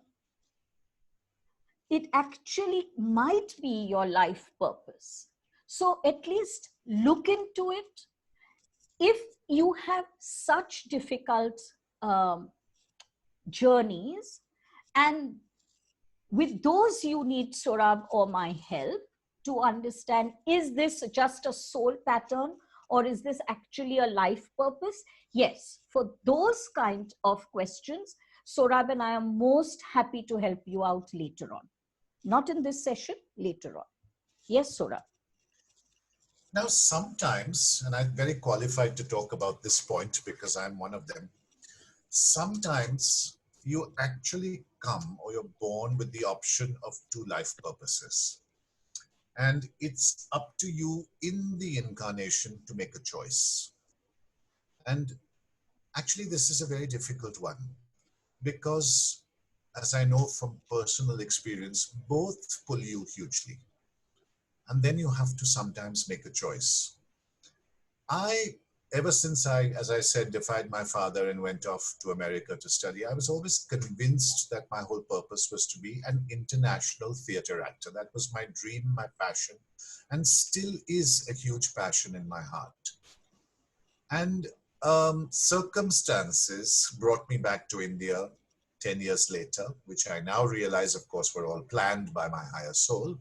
It actually might be your life purpose. So at least look into it. If you have such difficult journeys, and with those you need Sohrab or my help to understand, is this just a soul pattern or is this actually a life purpose? Yes, for those kind of questions, Sohrab and I are most happy to help you out later on. Not in this session, later on. Yes, Sohrab. Now, sometimes, and I'm very qualified to talk about this point because I'm one of them, sometimes you actually come or you're born with the option of two life purposes. And it's up to you in the incarnation to make a choice. And actually, this is a very difficult one because, as I know from personal experience, both pull you hugely. And then you have to sometimes make a choice. Ever since I, as I said, defied my father and went off to America to study, I was always convinced that my whole purpose was to be an international theater actor. That was my dream, my passion, and still is a huge passion in my heart. And circumstances brought me back to India 10 years later, which I now realize, of course, were all planned by my higher soul.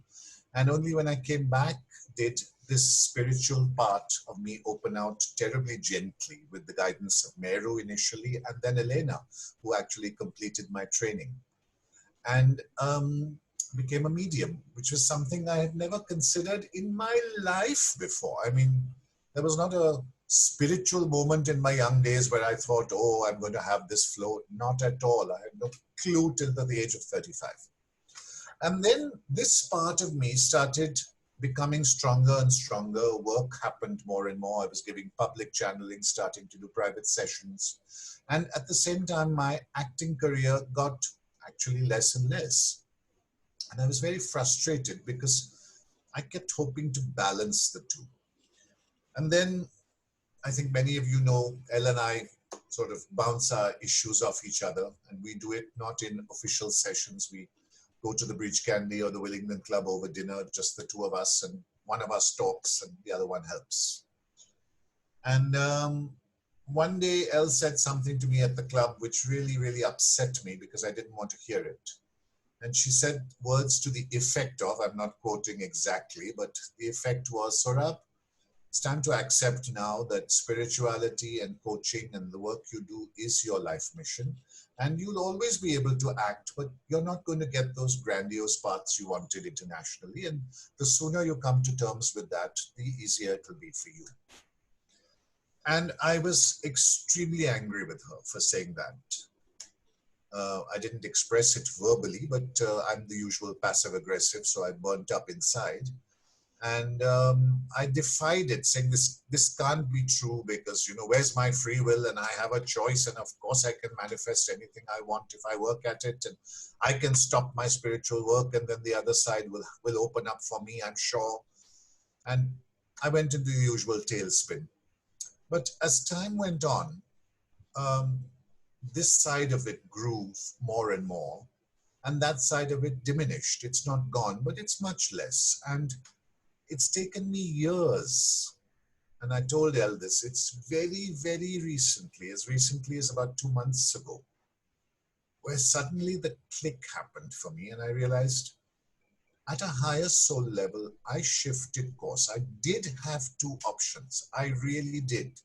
And only when I came back did this spiritual part of me open out terribly gently with the guidance of Meru initially, and then Ellaeenah, who actually completed my training and became a medium, which was something I had never considered in my life before. I mean, there was not a spiritual moment in my young days where I thought, oh, I'm going to have this flow. Not at all. I had no clue till the age of 35. And then this part of me started becoming stronger and stronger. Work happened more and more. I was giving public channeling, starting to do private sessions. And at the same time, my acting career got actually less and less. And I was very frustrated because I kept hoping to balance the two. And then I think many of you know, Elle and I sort of bounce our issues off each other, and we do it not in official sessions. We go to the Bridge Candy or the Willingdon Club over dinner, just the two of us, and one of us talks and the other one helps. And one day Elle said something to me at the club which really, really upset me because I didn't want to hear it. And she said words to the effect of, I'm not quoting exactly, but the effect was, Sohrab, it's time to accept now that spirituality and coaching and the work you do is your life mission. And you'll always be able to act, but you're not going to get those grandiose parts you wanted internationally. And the sooner you come to terms with that, the easier it will be for you. And I was extremely angry with her for saying that. I didn't express it verbally, but I'm the usual passive aggressive, so I burnt up inside. And I defied it, saying this can't be true because, you know, where's my free will, and I have a choice, and of course I can manifest anything I want if I work at it, and I can stop my spiritual work and then the other side will open up for me, I'm sure. And I went into the usual tailspin. But as time went on, this side of it grew more and more, and that side of it diminished. It's not gone, but it's much less. And it's taken me years. And I told Elle this, it's very, very recently as about 2 months ago, where suddenly the click happened for me. And I realized at a higher soul level, I shifted course. I did have two options. I really did.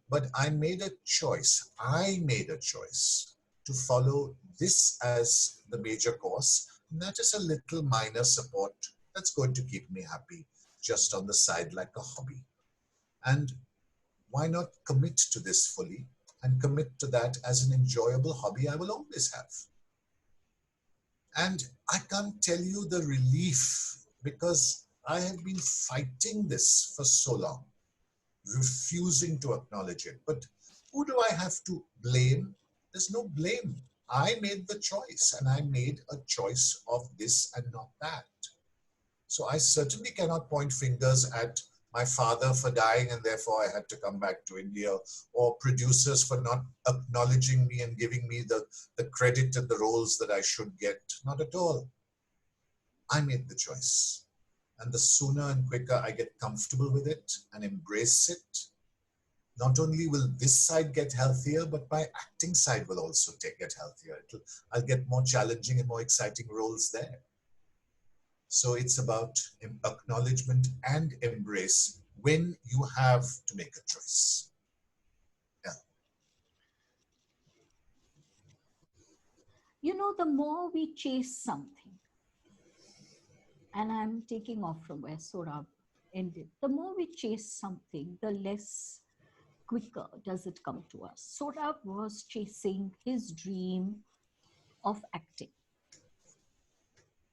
But I made a choice. I made a choice to follow this as the major course. And that is a little minor support that's going to keep me happy just on the side like a hobby. And why not commit to this fully and commit to that as an enjoyable hobby I will always have. And I can't tell you the relief, because I have been fighting this for so long, refusing to acknowledge it. But who do I have to blame? There's no blame. I made the choice, and I made a choice of this and not that. So I certainly cannot point fingers at my father for dying and therefore I had to come back to India, or producers for not acknowledging me and giving me the credit and the roles that I should get. Not at all. I made the choice. And the sooner and quicker I get comfortable with it and embrace it, not only will this side get healthier, but my acting side will also get healthier. I'll get more challenging and more exciting roles there. So it's about acknowledgement and embrace when you have to make a choice. Yeah. You know, the more we chase something, and I'm taking off from where Sohrab ended, the more we chase something, the less quicker does it come to us. Sohrab was chasing his dream of acting.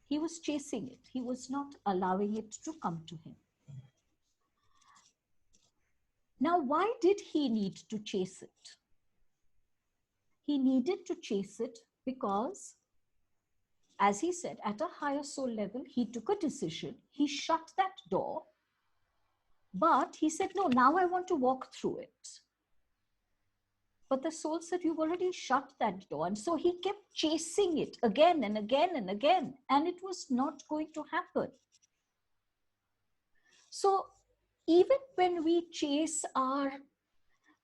He was chasing it. He was not allowing it to come to him. Now, why did he need to chase it? He needed to chase it because, as he said, at a higher soul level, he took a decision. He shut that door, but he said, no, now I want to walk through it. But the soul said, you've already shut that door. And so he kept chasing it again and again and again, and it was not going to happen. So even when we chase our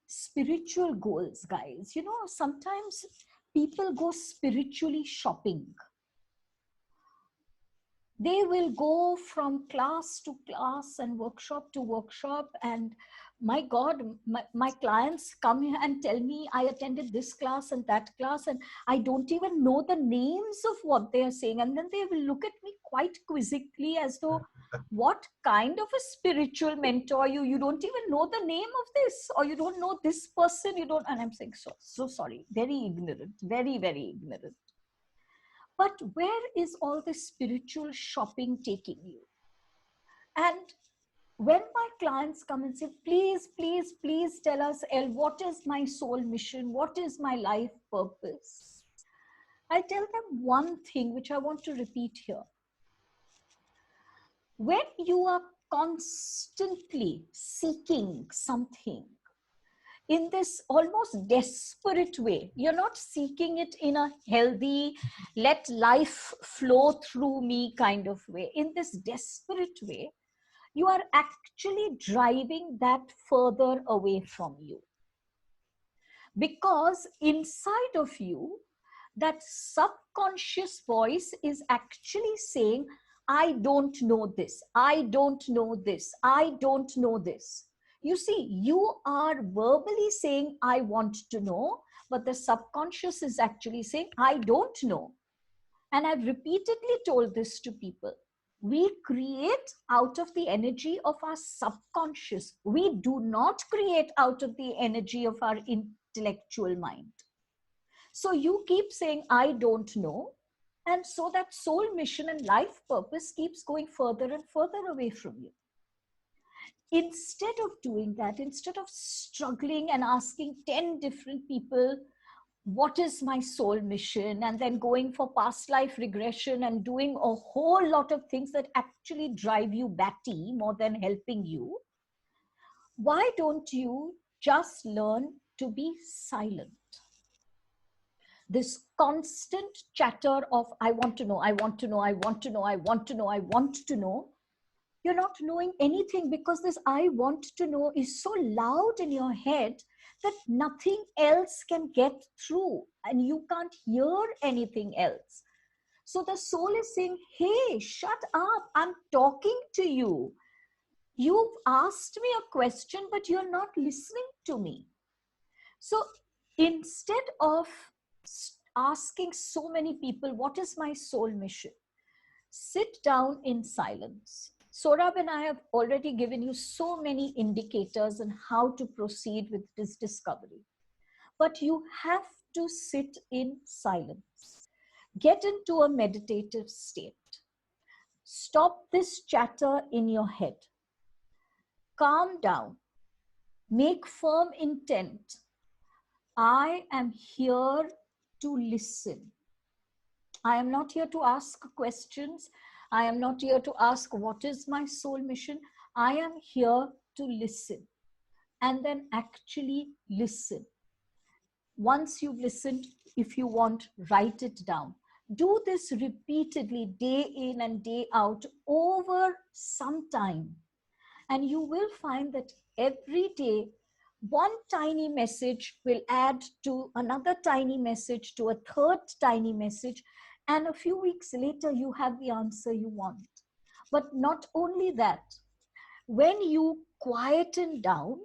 spiritual goals, guys, you know, sometimes people go spiritually shopping. They will go from class to class and workshop to workshop. And my God, my clients come here and tell me, I attended this class and that class, and I don't even know the names of what they are saying. And then they will look at me quite quizzically as though what kind of a spiritual mentor you don't even know the name of this, or you don't know this person, you don't. And I'm saying, so sorry, very ignorant, very, very ignorant. But where is all this spiritual shopping taking you? And when my clients come and say, please, please, please tell us, El, what is my soul mission? What is my life purpose? I tell them one thing, which I want to repeat here. When you are constantly seeking something in this almost desperate way, you're not seeking it in a healthy, let life flow through me kind of way. In this desperate way, you are actually driving that further away from you. Because inside of you, that subconscious voice is actually saying, I don't know this, I don't know this, I don't know this. You see, you are verbally saying, I want to know, but the subconscious is actually saying, I don't know. And I've repeatedly told this to people. We create out of the energy of our subconscious. We do not create out of the energy of our intellectual mind. So you keep saying, I don't know. And so that soul mission and life purpose keeps going further and further away from you. Instead of doing that, instead of struggling and asking 10 different people, what is my soul mission? And then going for past life regression and doing a whole lot of things that actually drive you batty more than helping you. Why don't you just learn to be silent? This constant chatter of, I want to know, I want to know, I want to know, I want to know, I want to know. You're not knowing anything, because this I want to know is so loud in your head that nothing else can get through and you can't hear anything else. So the soul is saying, hey, shut up, I'm talking to you. You've asked me a question, but you're not listening to me. So instead of asking so many people, what is my soul mission? Sit down in silence. Sohrab and I have already given you so many indicators on how to proceed with this discovery. But you have to sit in silence. Get into a meditative state. Stop this chatter in your head. Calm down. Make firm intent. I am here to listen. I am not here to ask questions. I am not here to ask what is my soul mission. I am here to listen. And then actually listen. Once you've listened, if you want, write it down. Do this repeatedly, day in and day out, over some time. And you will find that every day, one tiny message will add to another tiny message, to a third tiny message. And a few weeks later, you have the answer you want. But not only that, when you quieten down,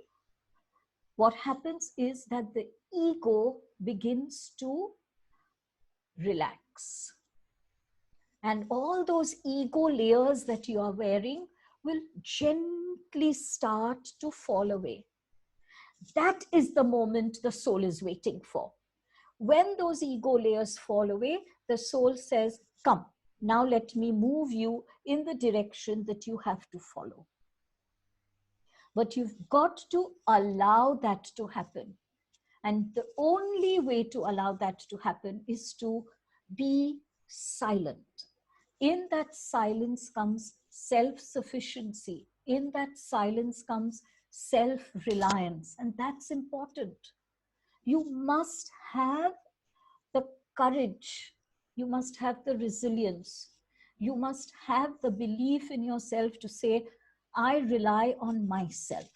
what happens is that the ego begins to relax. And all those ego layers that you are wearing will gently start to fall away. That is the moment the soul is waiting for. When those ego layers fall away, the soul says, come, now let me move you in the direction that you have to follow. But you've got to allow that to happen. And the only way to allow that to happen is to be silent. In that silence comes self-sufficiency. In that silence comes self-reliance. And that's important. You must have the courage. You must have the resilience. You must have the belief in yourself to say, I rely on myself.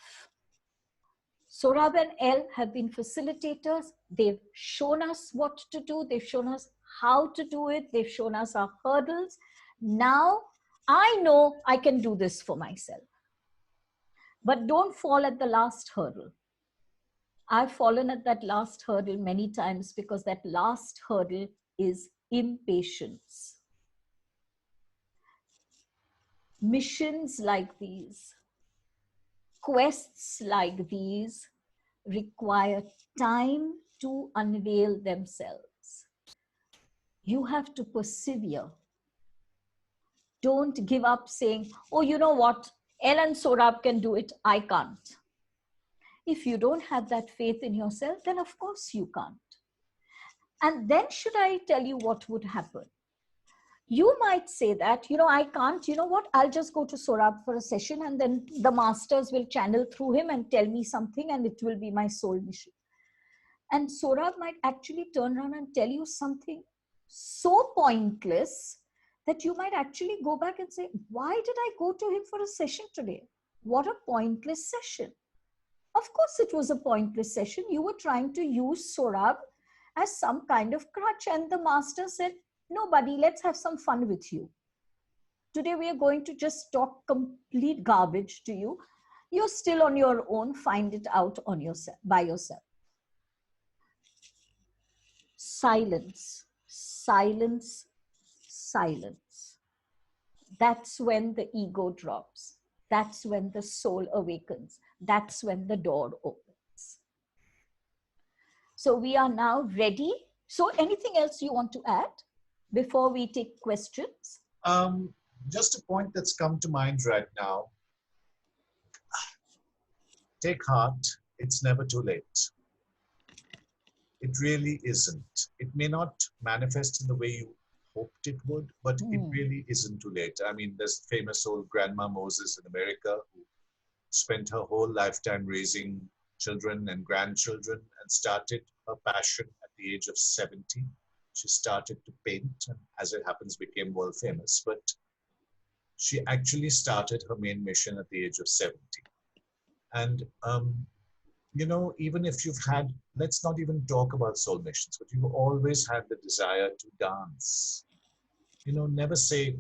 Sohrab and El have been facilitators. They've shown us what to do. They've shown us how to do it. They've shown us our hurdles. Now I know I can do this for myself. But don't fall at the last hurdle. I've fallen at that last hurdle many times, because that last hurdle is impatience. missions like these, quests like these require time to unveil themselves. You have to persevere. Don't give up saying, oh, you know what? Elle and Sohrab can do it. I can't. If you don't have that faith in yourself, then of course you can't. And then should I tell you what would happen? You might say that, you know, I can't, you know what, I'll just go to Sohrab for a session and then the masters will channel through him and tell me something and it will be my soul mission. And Sohrab might actually turn around and tell you something so pointless that you might actually go back and say, why did I go to him for a session today? What a pointless session. Of course, it was a pointless session. You were trying to use Sohrab as some kind of crutch. And the master said, no, buddy, let's have some fun with you. Today, we are going to just talk complete garbage to you. You're still on your own. Find it out on yourself, by yourself. Silence, silence, silence. That's when the ego drops. That's when the soul awakens. That's when the door opens. So we are now ready. So anything else you want to add before we take questions? Just a point that's come to mind right now. Take heart. It's never too late. It really isn't. It may not manifest in the way you hoped it would, but it really isn't too late. I mean, there's famous old Grandma Moses in America who spent her whole lifetime raising children and grandchildren and started her passion at the age of 70. She started to paint and, as it happens, became world famous. But she actually started her main mission at the age of 70. And, you know, even if you've had, let's not even talk about soul missions, but you've always had the desire to dance. You know, never say,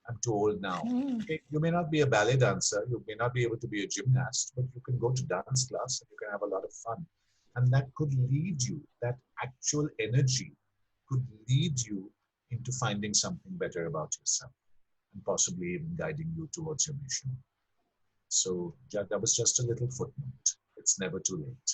I'm too old now. Okay? You may not be a ballet dancer, you may not be able to be a gymnast, but you can go to dance class and you can have a lot of fun. And that could lead you, that actual energy could lead you into finding something better about yourself and possibly even guiding you towards your mission. So that was just a little footnote. It's never too late.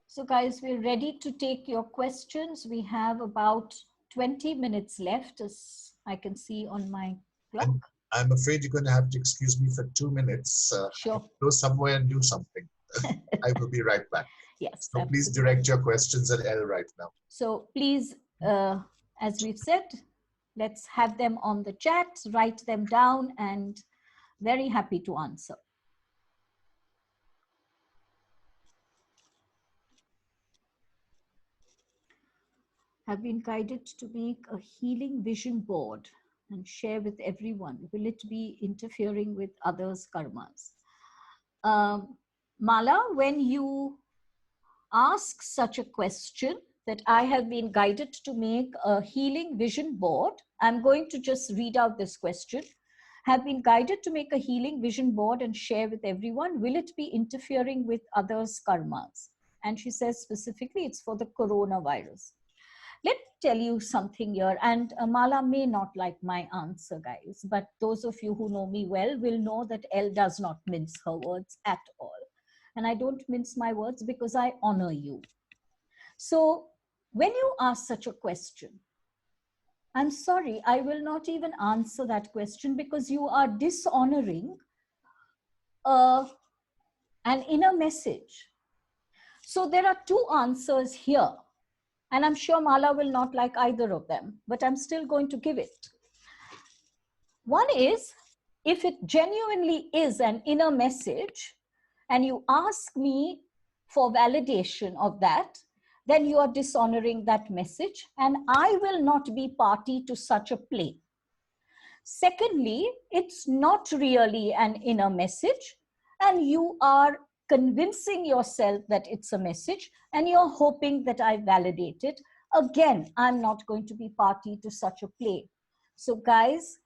So guys, we're ready to take your questions. We have about 20 minutes left, as I can see on my clock. And I'm afraid you're going to have to excuse me for 2 minutes. Sure. Go somewhere and do something. I will be right back. Yes. So please direct your questions at Elle right now. So please, as we've said, let's have them on the chat, write them down, and very happy to answer. Have been guided to make a healing vision board and share with everyone. Will it be interfering with others' karmas? Mala, when you ask such a question, that I have been guided to make a healing vision board, I'm going to just read out this question. Have been guided to make a healing vision board and share with everyone. Will it be interfering with others' karmas? And she says specifically it's for the coronavirus. Let me tell you something here, and Mala may not like my answer, guys, but those of you who know me well will know that Elle does not mince her words at all. And I don't mince my words because I honor you. So when you ask such a question, I'm sorry, I will not even answer that question because you are dishonoring an inner message. So there are two answers here. And I'm sure Mala will not like either of them, but I'm still going to give it. One is, if it genuinely is an inner message and you ask me for validation of that, then you are dishonoring that message and I will not be party to such a play. Secondly, it's not really an inner message and you are convincing yourself that it's a message and you're hoping that I validate it. Again, I'm not going to be party to such a play. So guys,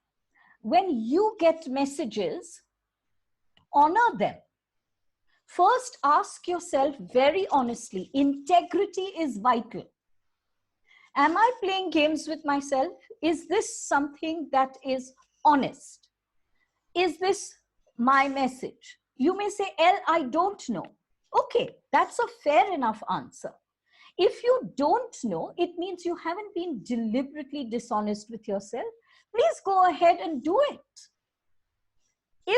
when you get messages, honor them. First, ask yourself very honestly, integrity is vital. Am I playing games with myself? Is this something that is honest. Is this my message? You may say, "El, I don't know." Okay, that's a fair enough answer. If you don't know, it means you haven't been deliberately dishonest with yourself. Please go ahead and do it.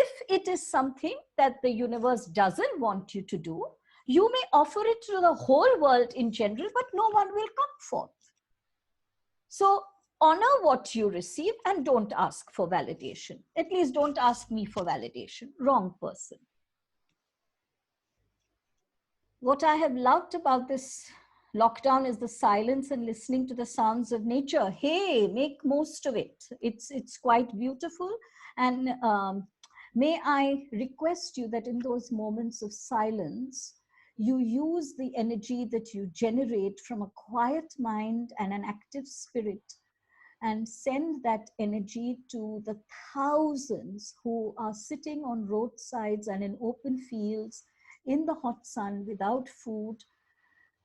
If it is something that the universe doesn't want you to do, you may offer it to the whole world in general, but no one will come forth. So honor what you receive and don't ask for validation. At least don't ask me for validation. Wrong person. What I have loved about this lockdown is the silence and listening to the sounds of nature. Hey, make most of it. It's quite beautiful. And may I request you that in those moments of silence, you use the energy that you generate from a quiet mind and an active spirit, and send that energy to the thousands who are sitting on roadsides and in open fields in the hot sun without food,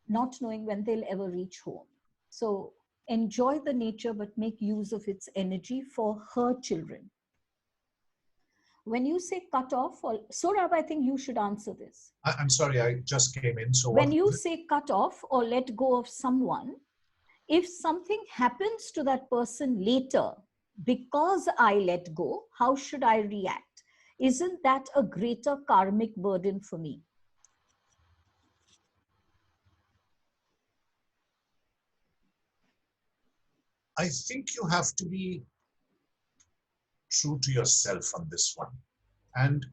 not knowing when they'll ever reach home. So enjoy the nature, but make use of its energy for her children. When you say cut off, or Sohrab, I think you should answer this. I'm sorry, I just came in. So when you say cut off or let go of someone, if something happens to that person later because I let go, how should I react? Isn't that a greater karmic burden for me? I think you have to be true to yourself on this one. And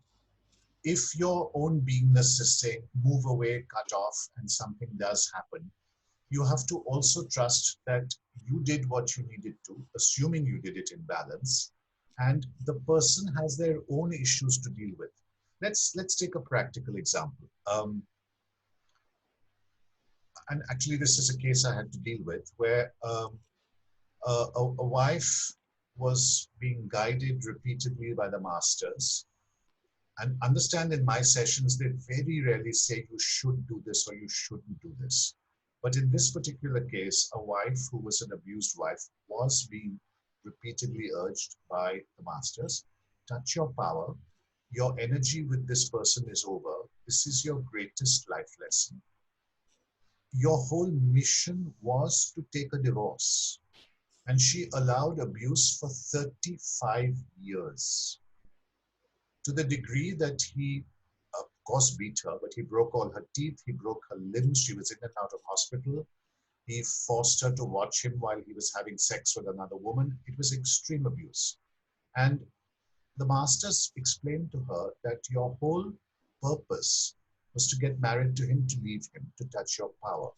if your own beingness is saying, move away, cut off, and something does happen, you have to also trust that you did what you needed to, assuming you did it in balance, and the person has their own issues to deal with. Let's take a practical example. And actually, this is a case I had to deal with where a wife was being guided repeatedly by the masters. And understand, in my sessions, they very rarely say you should do this or you shouldn't do this. But in this particular case, a wife who was an abused wife was being repeatedly urged by the masters, touch your power. Your energy with this person is over. This is your greatest life lesson. Your whole mission was to take a divorce. And she allowed abuse for 35 years. To the degree that he, of course, beat her, but he broke all her teeth, he broke her limbs, she was in and out of hospital. He forced her to watch him while he was having sex with another woman. It was extreme abuse. And the masters explained to her that your whole purpose was to get married to him, to leave him, to touch your power.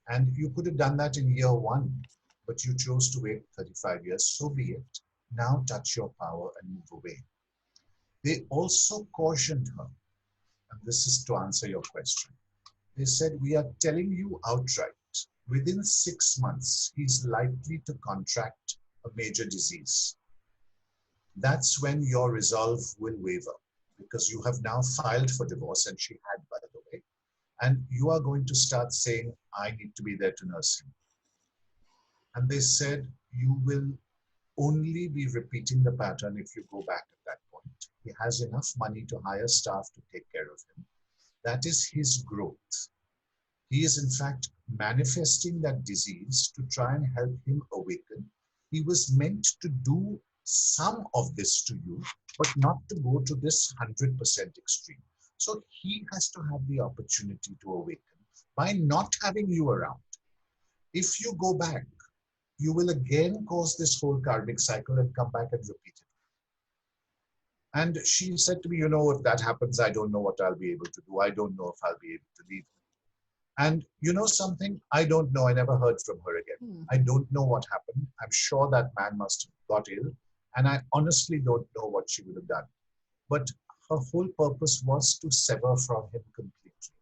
And you could have done that in year one, but you chose to wait 35 years, so be it. Now touch your power and move away. They also cautioned her, and this is to answer your question. They said, we are telling you outright, within 6 months, he's likely to contract a major disease. That's when your resolve will waver, because you have now filed for divorce, and she had, by the way, and you are going to start saying, I need to be there to nurse him. And they said, you will only be repeating the pattern if you go back at that point. He has enough money to hire staff to take care of him. That is his growth. He is in fact manifesting that disease to try and help him awaken. He was meant to do some of this to you, but not to go to this 100% extreme. So he has to have the opportunity to awaken by not having you around. If you go back, you will again cause this whole karmic cycle and come back and repeat it. And she said to me, you know, if that happens, I don't know what I'll be able to do. I don't know if I'll be able to leave him. And you know something? I don't know. I never heard from her again. I don't know what happened. I'm sure that man must have got ill. And I honestly don't know what she would have done. But her whole purpose was to sever from him completely.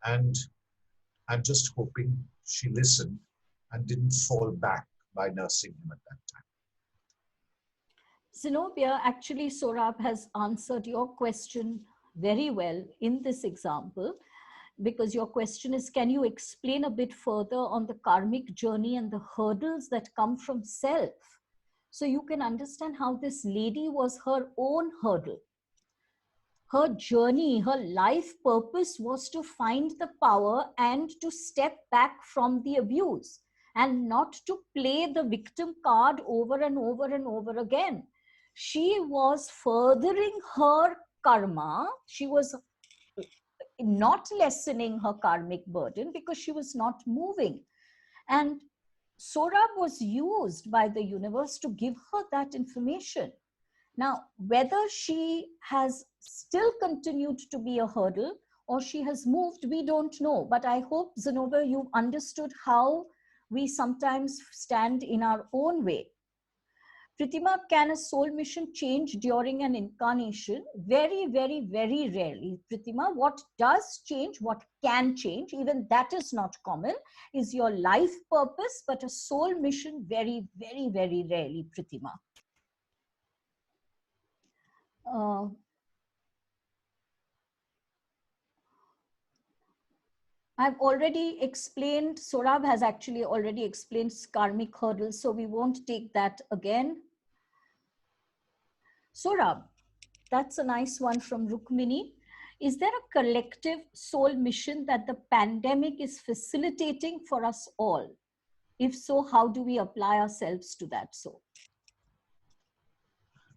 And I'm just hoping she listened and didn't fall back by nursing him at that time. Zenobia, actually, Sohrab has answered your question very well in this example, because your question is, can you explain a bit further on the karmic journey and the hurdles that come from self? So you can understand how this lady was her own hurdle. Her journey, her life purpose was to find the power and to step back from the abuse and not to play the victim card over and over and over again. She was furthering her karma. She was not lessening her karmic burden because she was not moving. And Sohrab was used by the universe to give her that information. Now, whether she has still continued to be a hurdle or she has moved, we don't know. But I hope, Zenobia, you've understood how we sometimes stand in our own way. Pritima, can a soul mission change during an incarnation? Very, very, very rarely. Pritima, what does change, what can change, even that is not common, is your life purpose, but a soul mission very, very, very rarely, Pritima. I've already explained, Sohrab has actually already explained karmic hurdles, so we won't take that again. Sohrab, that's a nice one from Rukmini. Is there a collective soul mission that the pandemic is facilitating for us all? If so, how do we apply ourselves to that soul?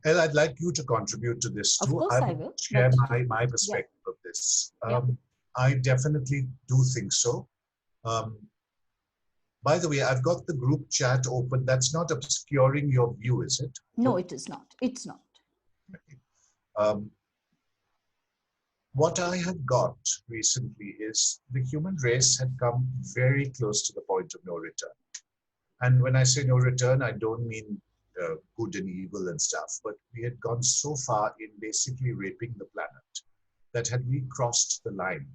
Well, I'd like you to contribute to this too. Of course I will. Share my perspective of this. I definitely do think so. By the way, I've got the group chat open. That's not obscuring your view, is it? No, it is not. It's not. What I had got recently is the human race had come very close to the point of no return. And when I say no return, I don't mean good and evil and stuff, but we had gone so far in basically raping the planet that had we crossed the line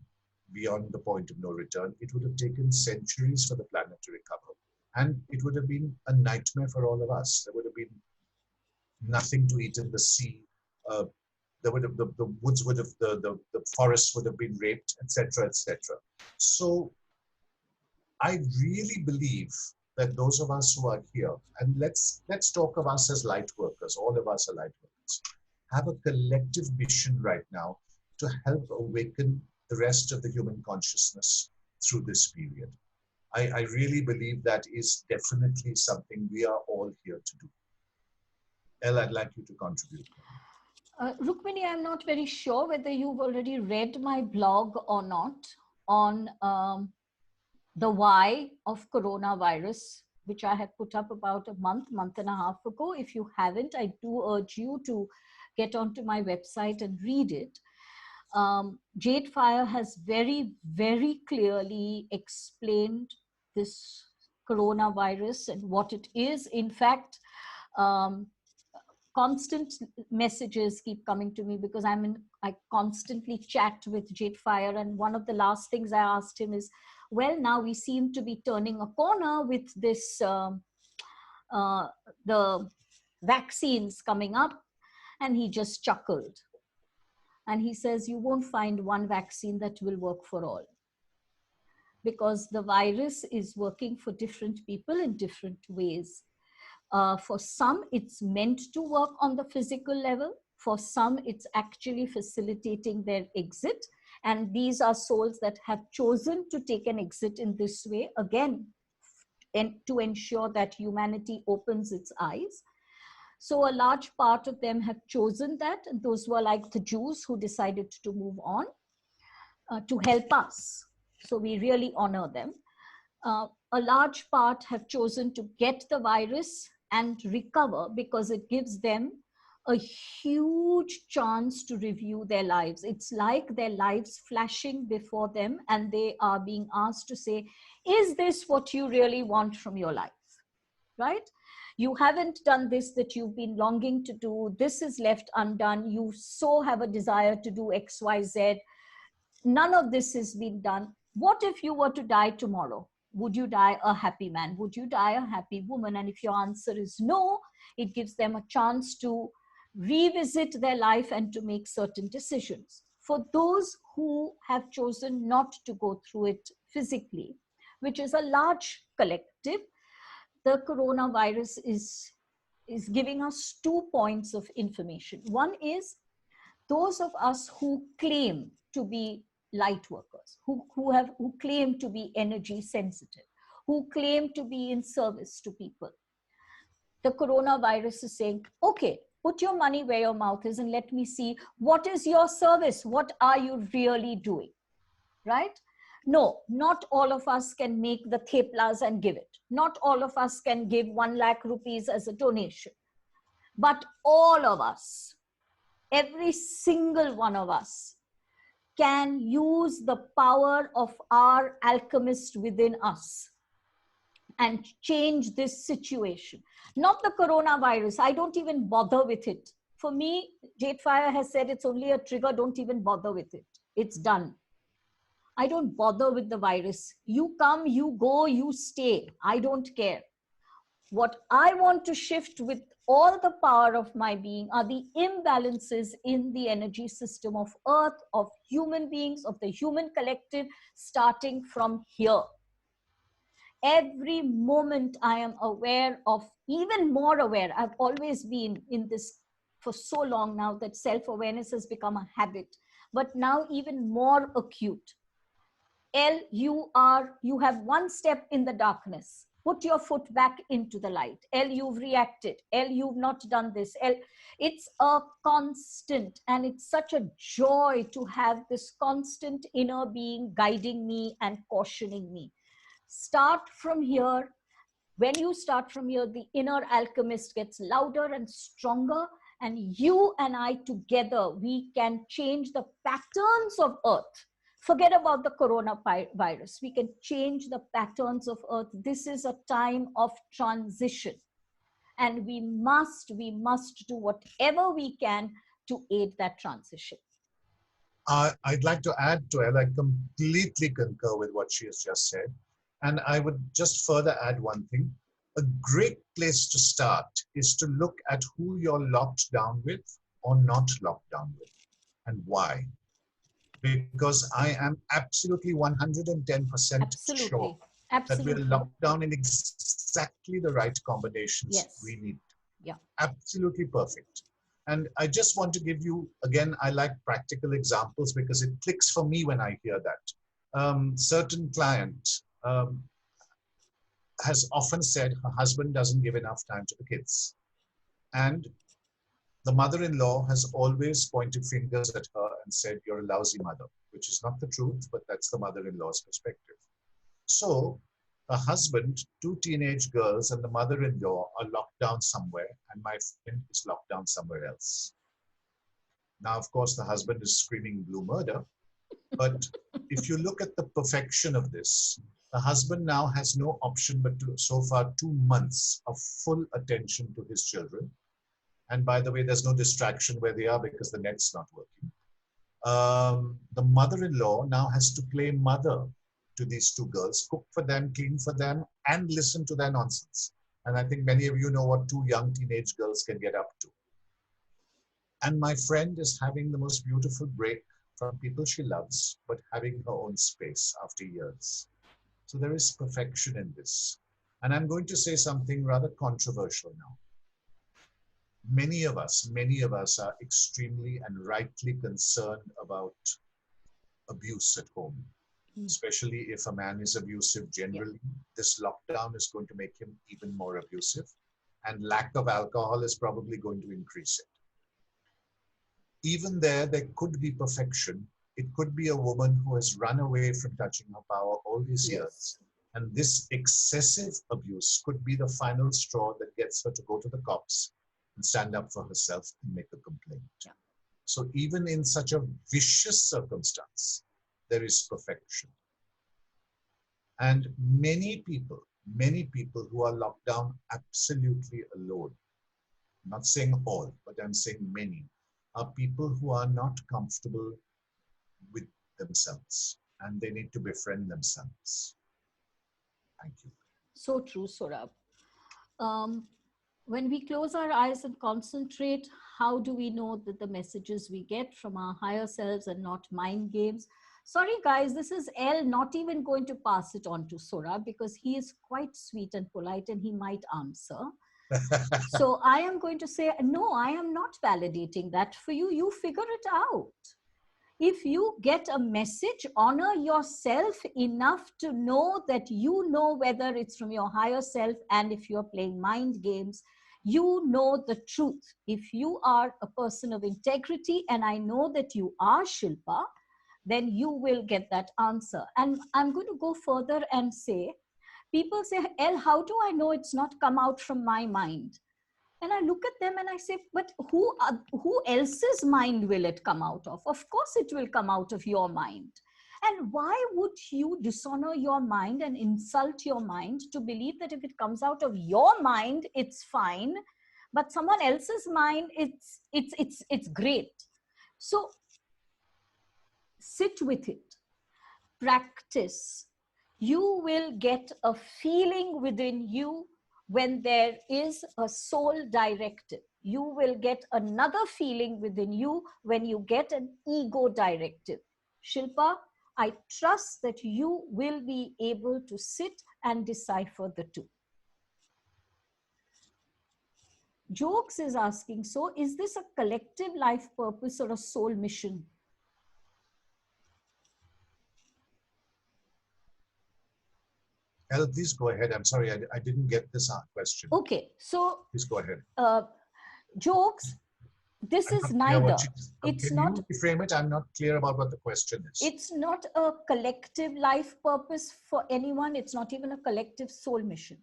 beyond the point of no return, it would have taken centuries for the planet to recover. And it would have been a nightmare for all of us. There would have been nothing to eat in the sea. There would have, the woods would have, the forests would have been raped, etc., etc. So I really believe that those of us who are here, and let's talk of us as light workers, all of us are light workers, have a collective mission right now to help awaken the rest of the human consciousness through this period. I really believe that is definitely something we are all here to do. Elle, I'd like you to contribute. Rukmini, I'm not very sure whether you've already read my blog or not on the why of coronavirus, which I had put up about a month and a half ago. If you haven't, I do urge you to get onto my website and read it. JadeFire has very, very clearly explained this coronavirus and what it is. In fact, constant messages keep coming to me because I constantly chat with JadeFire, and one of the last things I asked him is, well, now we seem to be turning a corner with this the vaccines coming up, and he just chuckled. And he says, you won't find one vaccine that will work for all, because the virus is working for different people in different ways. For some, it's meant to work on the physical level. For some, it's actually facilitating their exit. And these are souls that have chosen to take an exit in this way, again, and to ensure that humanity opens its eyes. So a large part of them have chosen that. And those were like the Jews who decided to move on to help us. So we really honor them. A large part have chosen to get the virus and recover because it gives them a huge chance to review their lives. It's like their lives flashing before them, and they are being asked to say, is this what you really want from your life? Right? You haven't done this that you've been longing to do. This is left undone. You so have a desire to do X, Y, Z. None of this has been done. What if you were to die tomorrow? Would you die a happy man? Would you die a happy woman? And if your answer is no, it gives them a chance to revisit their life and to make certain decisions. For those who have chosen not to go through it physically, which is a large collective, the coronavirus is is giving us 2 points of information. One is those of us who claim to be light workers, who claim to be energy sensitive, who claim to be in service to people. The coronavirus is saying, okay, put your money where your mouth is and let me see what is your service. What are you really doing? Right? No, not all of us can make the theplas and give it. Not all of us can give 1 lakh rupees as a donation. But all of us, every single one of us, can use the power of our alchemist within us and change this situation. Not the coronavirus. I don't even bother with it. For me, JadeFire has said it's only a trigger. Don't even bother with it. It's done. I don't bother with the virus. You come, you go, you stay. I don't care. What I want to shift with all the power of my being are the imbalances in the energy system of Earth, of human beings, of the human collective, starting from here. Every moment I am aware of, even more aware, I've always been in this for so long now that self-awareness has become a habit, but now even more acute. You have 1 step in the darkness. Put your foot back into the light. You've reacted. You've not done this. It's a constant, and it's such a joy to have this constant inner being guiding me and cautioning me. Start from here. When you start from here, the inner alchemist gets louder and stronger, and you and I together, we can change the patterns of Earth. Forget about the coronavirus. We can change the patterns of Earth. This is a time of transition. And we must do whatever we can to aid that transition. I'd like to add to Ella, I completely concur with what she has just said. And I would just further add one thing. A great place to start is to look at who you're locked down with or not locked down with, and why. Because I am absolutely 110% sure that we're locked down in exactly the right combinations we need. Yeah. Absolutely perfect. And I just want to give you, again, I like practical examples because it clicks for me when I hear that. Certain client has often said her husband doesn't give enough time to the kids. And the mother-in-law has always pointed fingers at her and said, you're a lousy mother, which is not the truth, but that's the mother-in-law's perspective. So the husband, 2 teenage girls, and the mother-in-law are locked down somewhere, and my friend is locked down somewhere else. Now, of course, the husband is screaming blue murder, but if you look at the perfection of this, the husband now has no option but to, so far, 2 months of full attention to his children. And by the way, there's no distraction where they are because the net's not working. The mother-in-law now has to play mother to these 2 girls, cook for them, clean for them, and listen to their nonsense. And I think many of you know what 2 young teenage girls can get up to. And my friend is having the most beautiful break from people she loves, but having her own space after years. So there is perfection in this. And I'm going to say something rather controversial now. Many of us are extremely and rightly concerned about abuse at home, especially if a man is abusive generally. This lockdown is going to make him even more abusive, and lack of alcohol is probably going to increase it. Even there could be perfection. It could be a woman who has run away from touching her power all these years. And this excessive abuse could be the final straw that gets her to go to the cops and stand up for herself and make a complaint. Yeah. So even in such a vicious circumstance, there is perfection. And many people who are locked down absolutely alone, I'm not saying all, but I'm saying many, are people who are not comfortable with themselves and they need to befriend themselves. Thank you. So true, Sohrab. When we close our eyes and concentrate, how do we know that the messages we get from our higher selves are not mind games? Sorry, guys, this is not even going to pass it on to Sohrab because he is quite sweet and polite and he might answer. So I am going to say, no, I am not validating that for you. You figure it out. If you get a message, honor yourself enough to know that you know whether it's from your higher self, and if you're playing mind games, you know the truth. If you are a person of integrity, and I know that you are, Shilpa, then you will get that answer. And I'm going to go further and say, people say, El, how do I know it's not come out from my mind? And I look at them and I say, but who else's mind will it come out of? Of course it will come out of your mind. And why would you dishonor your mind and insult your mind to believe that if it comes out of your mind, it's fine, but someone else's mind, it's great. So sit with it, practice. You will get a feeling within you when there is a soul directive. You will get another feeling within you when you get an ego directive. Shilpa, I trust that you will be able to sit and decipher the two. Jokes is asking, so is this a collective life purpose or a soul mission? Elle, please go ahead. I'm sorry, I didn't get this question. Okay, so please go ahead. Jokes, this is neither. It's not. Can you reframe it? I'm not clear about what the question is. It's not a collective life purpose for anyone. It's not even a collective soul mission.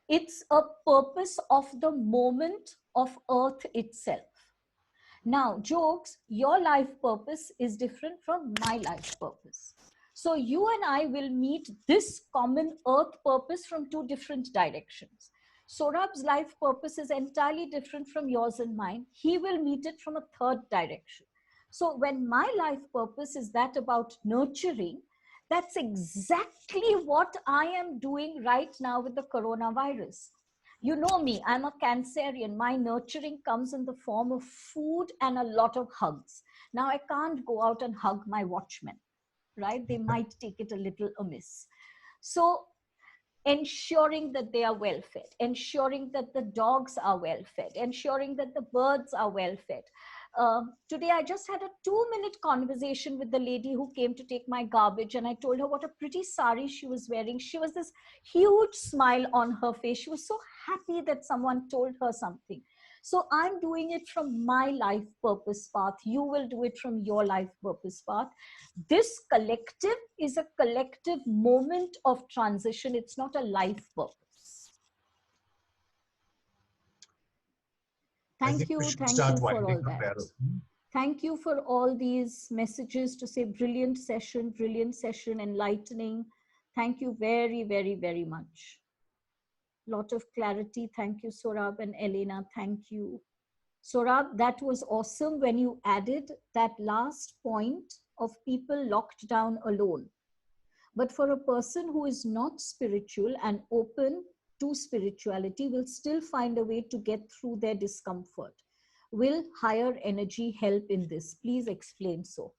It's a purpose of the moment of Earth itself. Now, Jokes, your life purpose is different from my life purpose. So you and I will meet this common Earth purpose from two different directions. Sohrab's life purpose is entirely different from yours and mine. He will meet it from a third direction. So when my life purpose is that about nurturing, that's exactly what I am doing right now with the coronavirus. You know me, I'm a Cancerian. My nurturing comes in the form of food and a lot of hugs. Now I can't go out and hug my watchmen, right? They might take it a little amiss. So ensuring that they are well fed, ensuring that the dogs are well fed, ensuring that the birds are well fed. Today, I just had a 2-minute conversation with the lady who came to take my garbage, and I told her what a pretty sari she was wearing. She was this huge smile on her face. She was so happy that someone told her something. So I'm doing it from my life purpose path. You will do it from your life purpose path. This collective is a collective moment of transition. It's not a life purpose. Thank you for all that. Thank you for all these messages to say brilliant session, enlightening. Thank you very, very, very much. Lot of clarity. Thank you, Sohrab and Ellaeenah. Thank you. Sohrab, that was awesome when you added that last point of people locked down alone. But for a person who is not spiritual and open to spirituality will still find a way to get through their discomfort. Will higher energy help in this? Please explain so.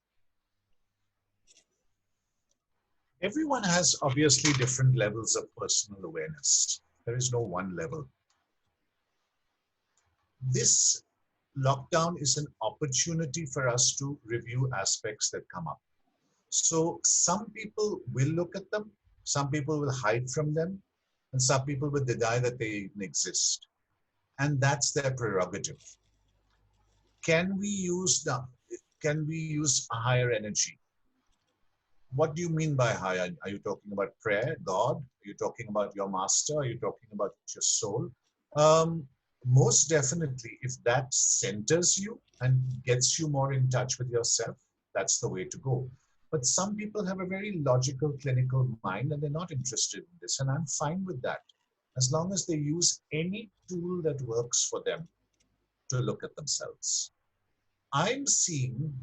Everyone has obviously different levels of personal awareness. There is no one level. This lockdown is an opportunity for us to review aspects that come up. So some people will look at them, some people will hide from them, and some people will deny that they even exist. And that's their prerogative. Can we use a higher energy? What do you mean by higher? Are you talking about prayer, God? Are you talking about your master? Are you talking about your soul? Most definitely, if that centers you and gets you more in touch with yourself, that's the way to go. But some people have a very logical, clinical mind and they're not interested in this. And I'm fine with that, as long as they use any tool that works for them to look at themselves. I'm seeing,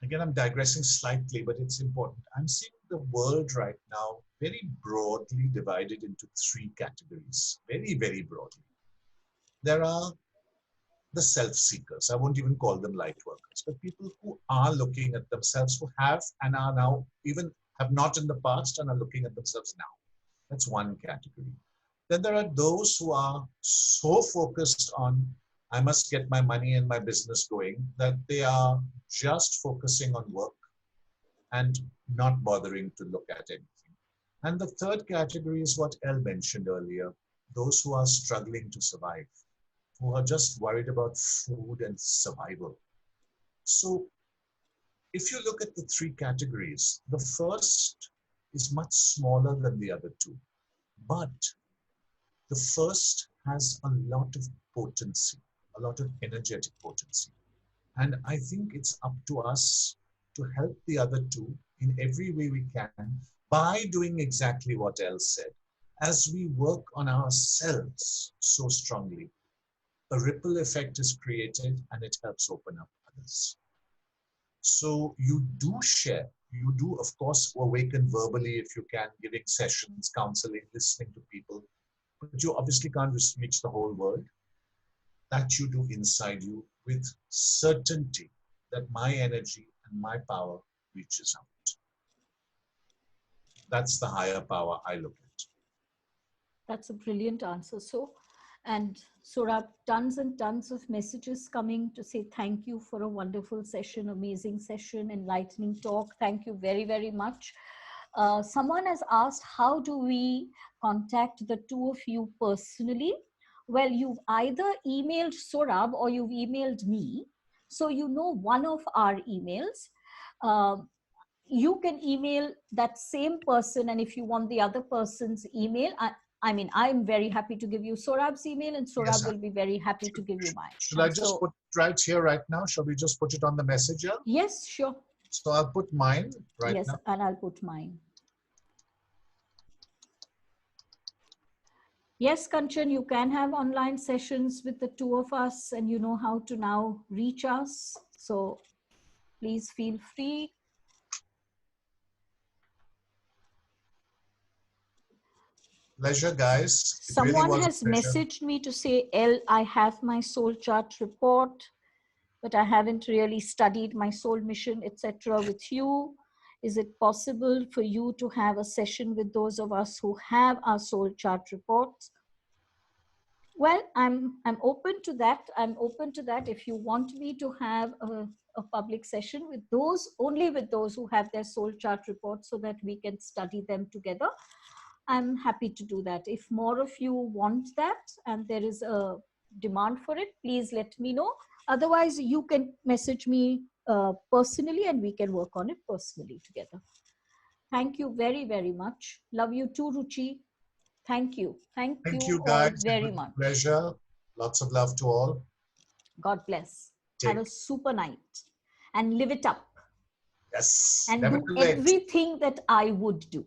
again, I'm digressing slightly, but it's important. I'm seeing the world right now very broadly divided into 3 categories, very, very broadly. There are the self-seekers. I won't even call them light workers, but people who are looking at themselves, who have and are now, even have not in the past and are looking at themselves now. That's one category. Then there are those who are so focused on, I must get my money and my business going, that they are just focusing on work and not bothering to look at anything. And the third category is what Elle mentioned earlier, those who are struggling to survive, who are just worried about food and survival. So if you look at the three categories, the first is much smaller than the other two, but the first has a lot of potency, a lot of energetic potency. And I think it's up to us to help the other two in every way we can by doing exactly what Elle said. As we work on ourselves so strongly, a ripple effect is created and it helps open up others. So you do share, you do, of course, awaken verbally if you can, giving sessions, counseling, listening to people, but you obviously can't reach the whole world. That you do inside you with certainty that my energy and my power reaches out. That's the higher power I look at. That's a brilliant answer. And Sohrab, tons and tons of messages coming to say thank you for a wonderful session, amazing session, enlightening talk. Thank you very, very much. Someone has asked, how do we contact the two of you personally? Well, you've either emailed Sohrab or you've emailed me. So you know one of our emails. You can email that same person, and if you want the other person's email, I'm very happy to give you Sohrab's email, and Sohrab Yes, will be very happy to give you mine. should I just put right here right now? Shall we just put it on the messenger? Yes, sure. So I'll put mine right yes, now. and I'll put mine. Yes, Kanchan, you can have online sessions with the two of us, and you know how to now reach us. So please feel free. Pleasure, guys. Someone has messaged me to say, Elle, I have my soul chart report, but I haven't really studied my soul mission, etc. with you. Is it possible for you to have a session with those of us who have our soul chart reports? Well, I'm open to that. I'm open to that. If you want me to have a public session with those, only with those who have their soul chart reports, so that we can study them together, I'm happy to do that. If more of you want that and there is a demand for it, please let me know. Otherwise, you can message me personally and we can work on it personally together. Thank you very, very much. Love you too, Ruchi. Thank you. Thank you guys. all very much. Pleasure. Lots of love to all. God bless. Have a super night and live it up. Yes. And do everything that I would do.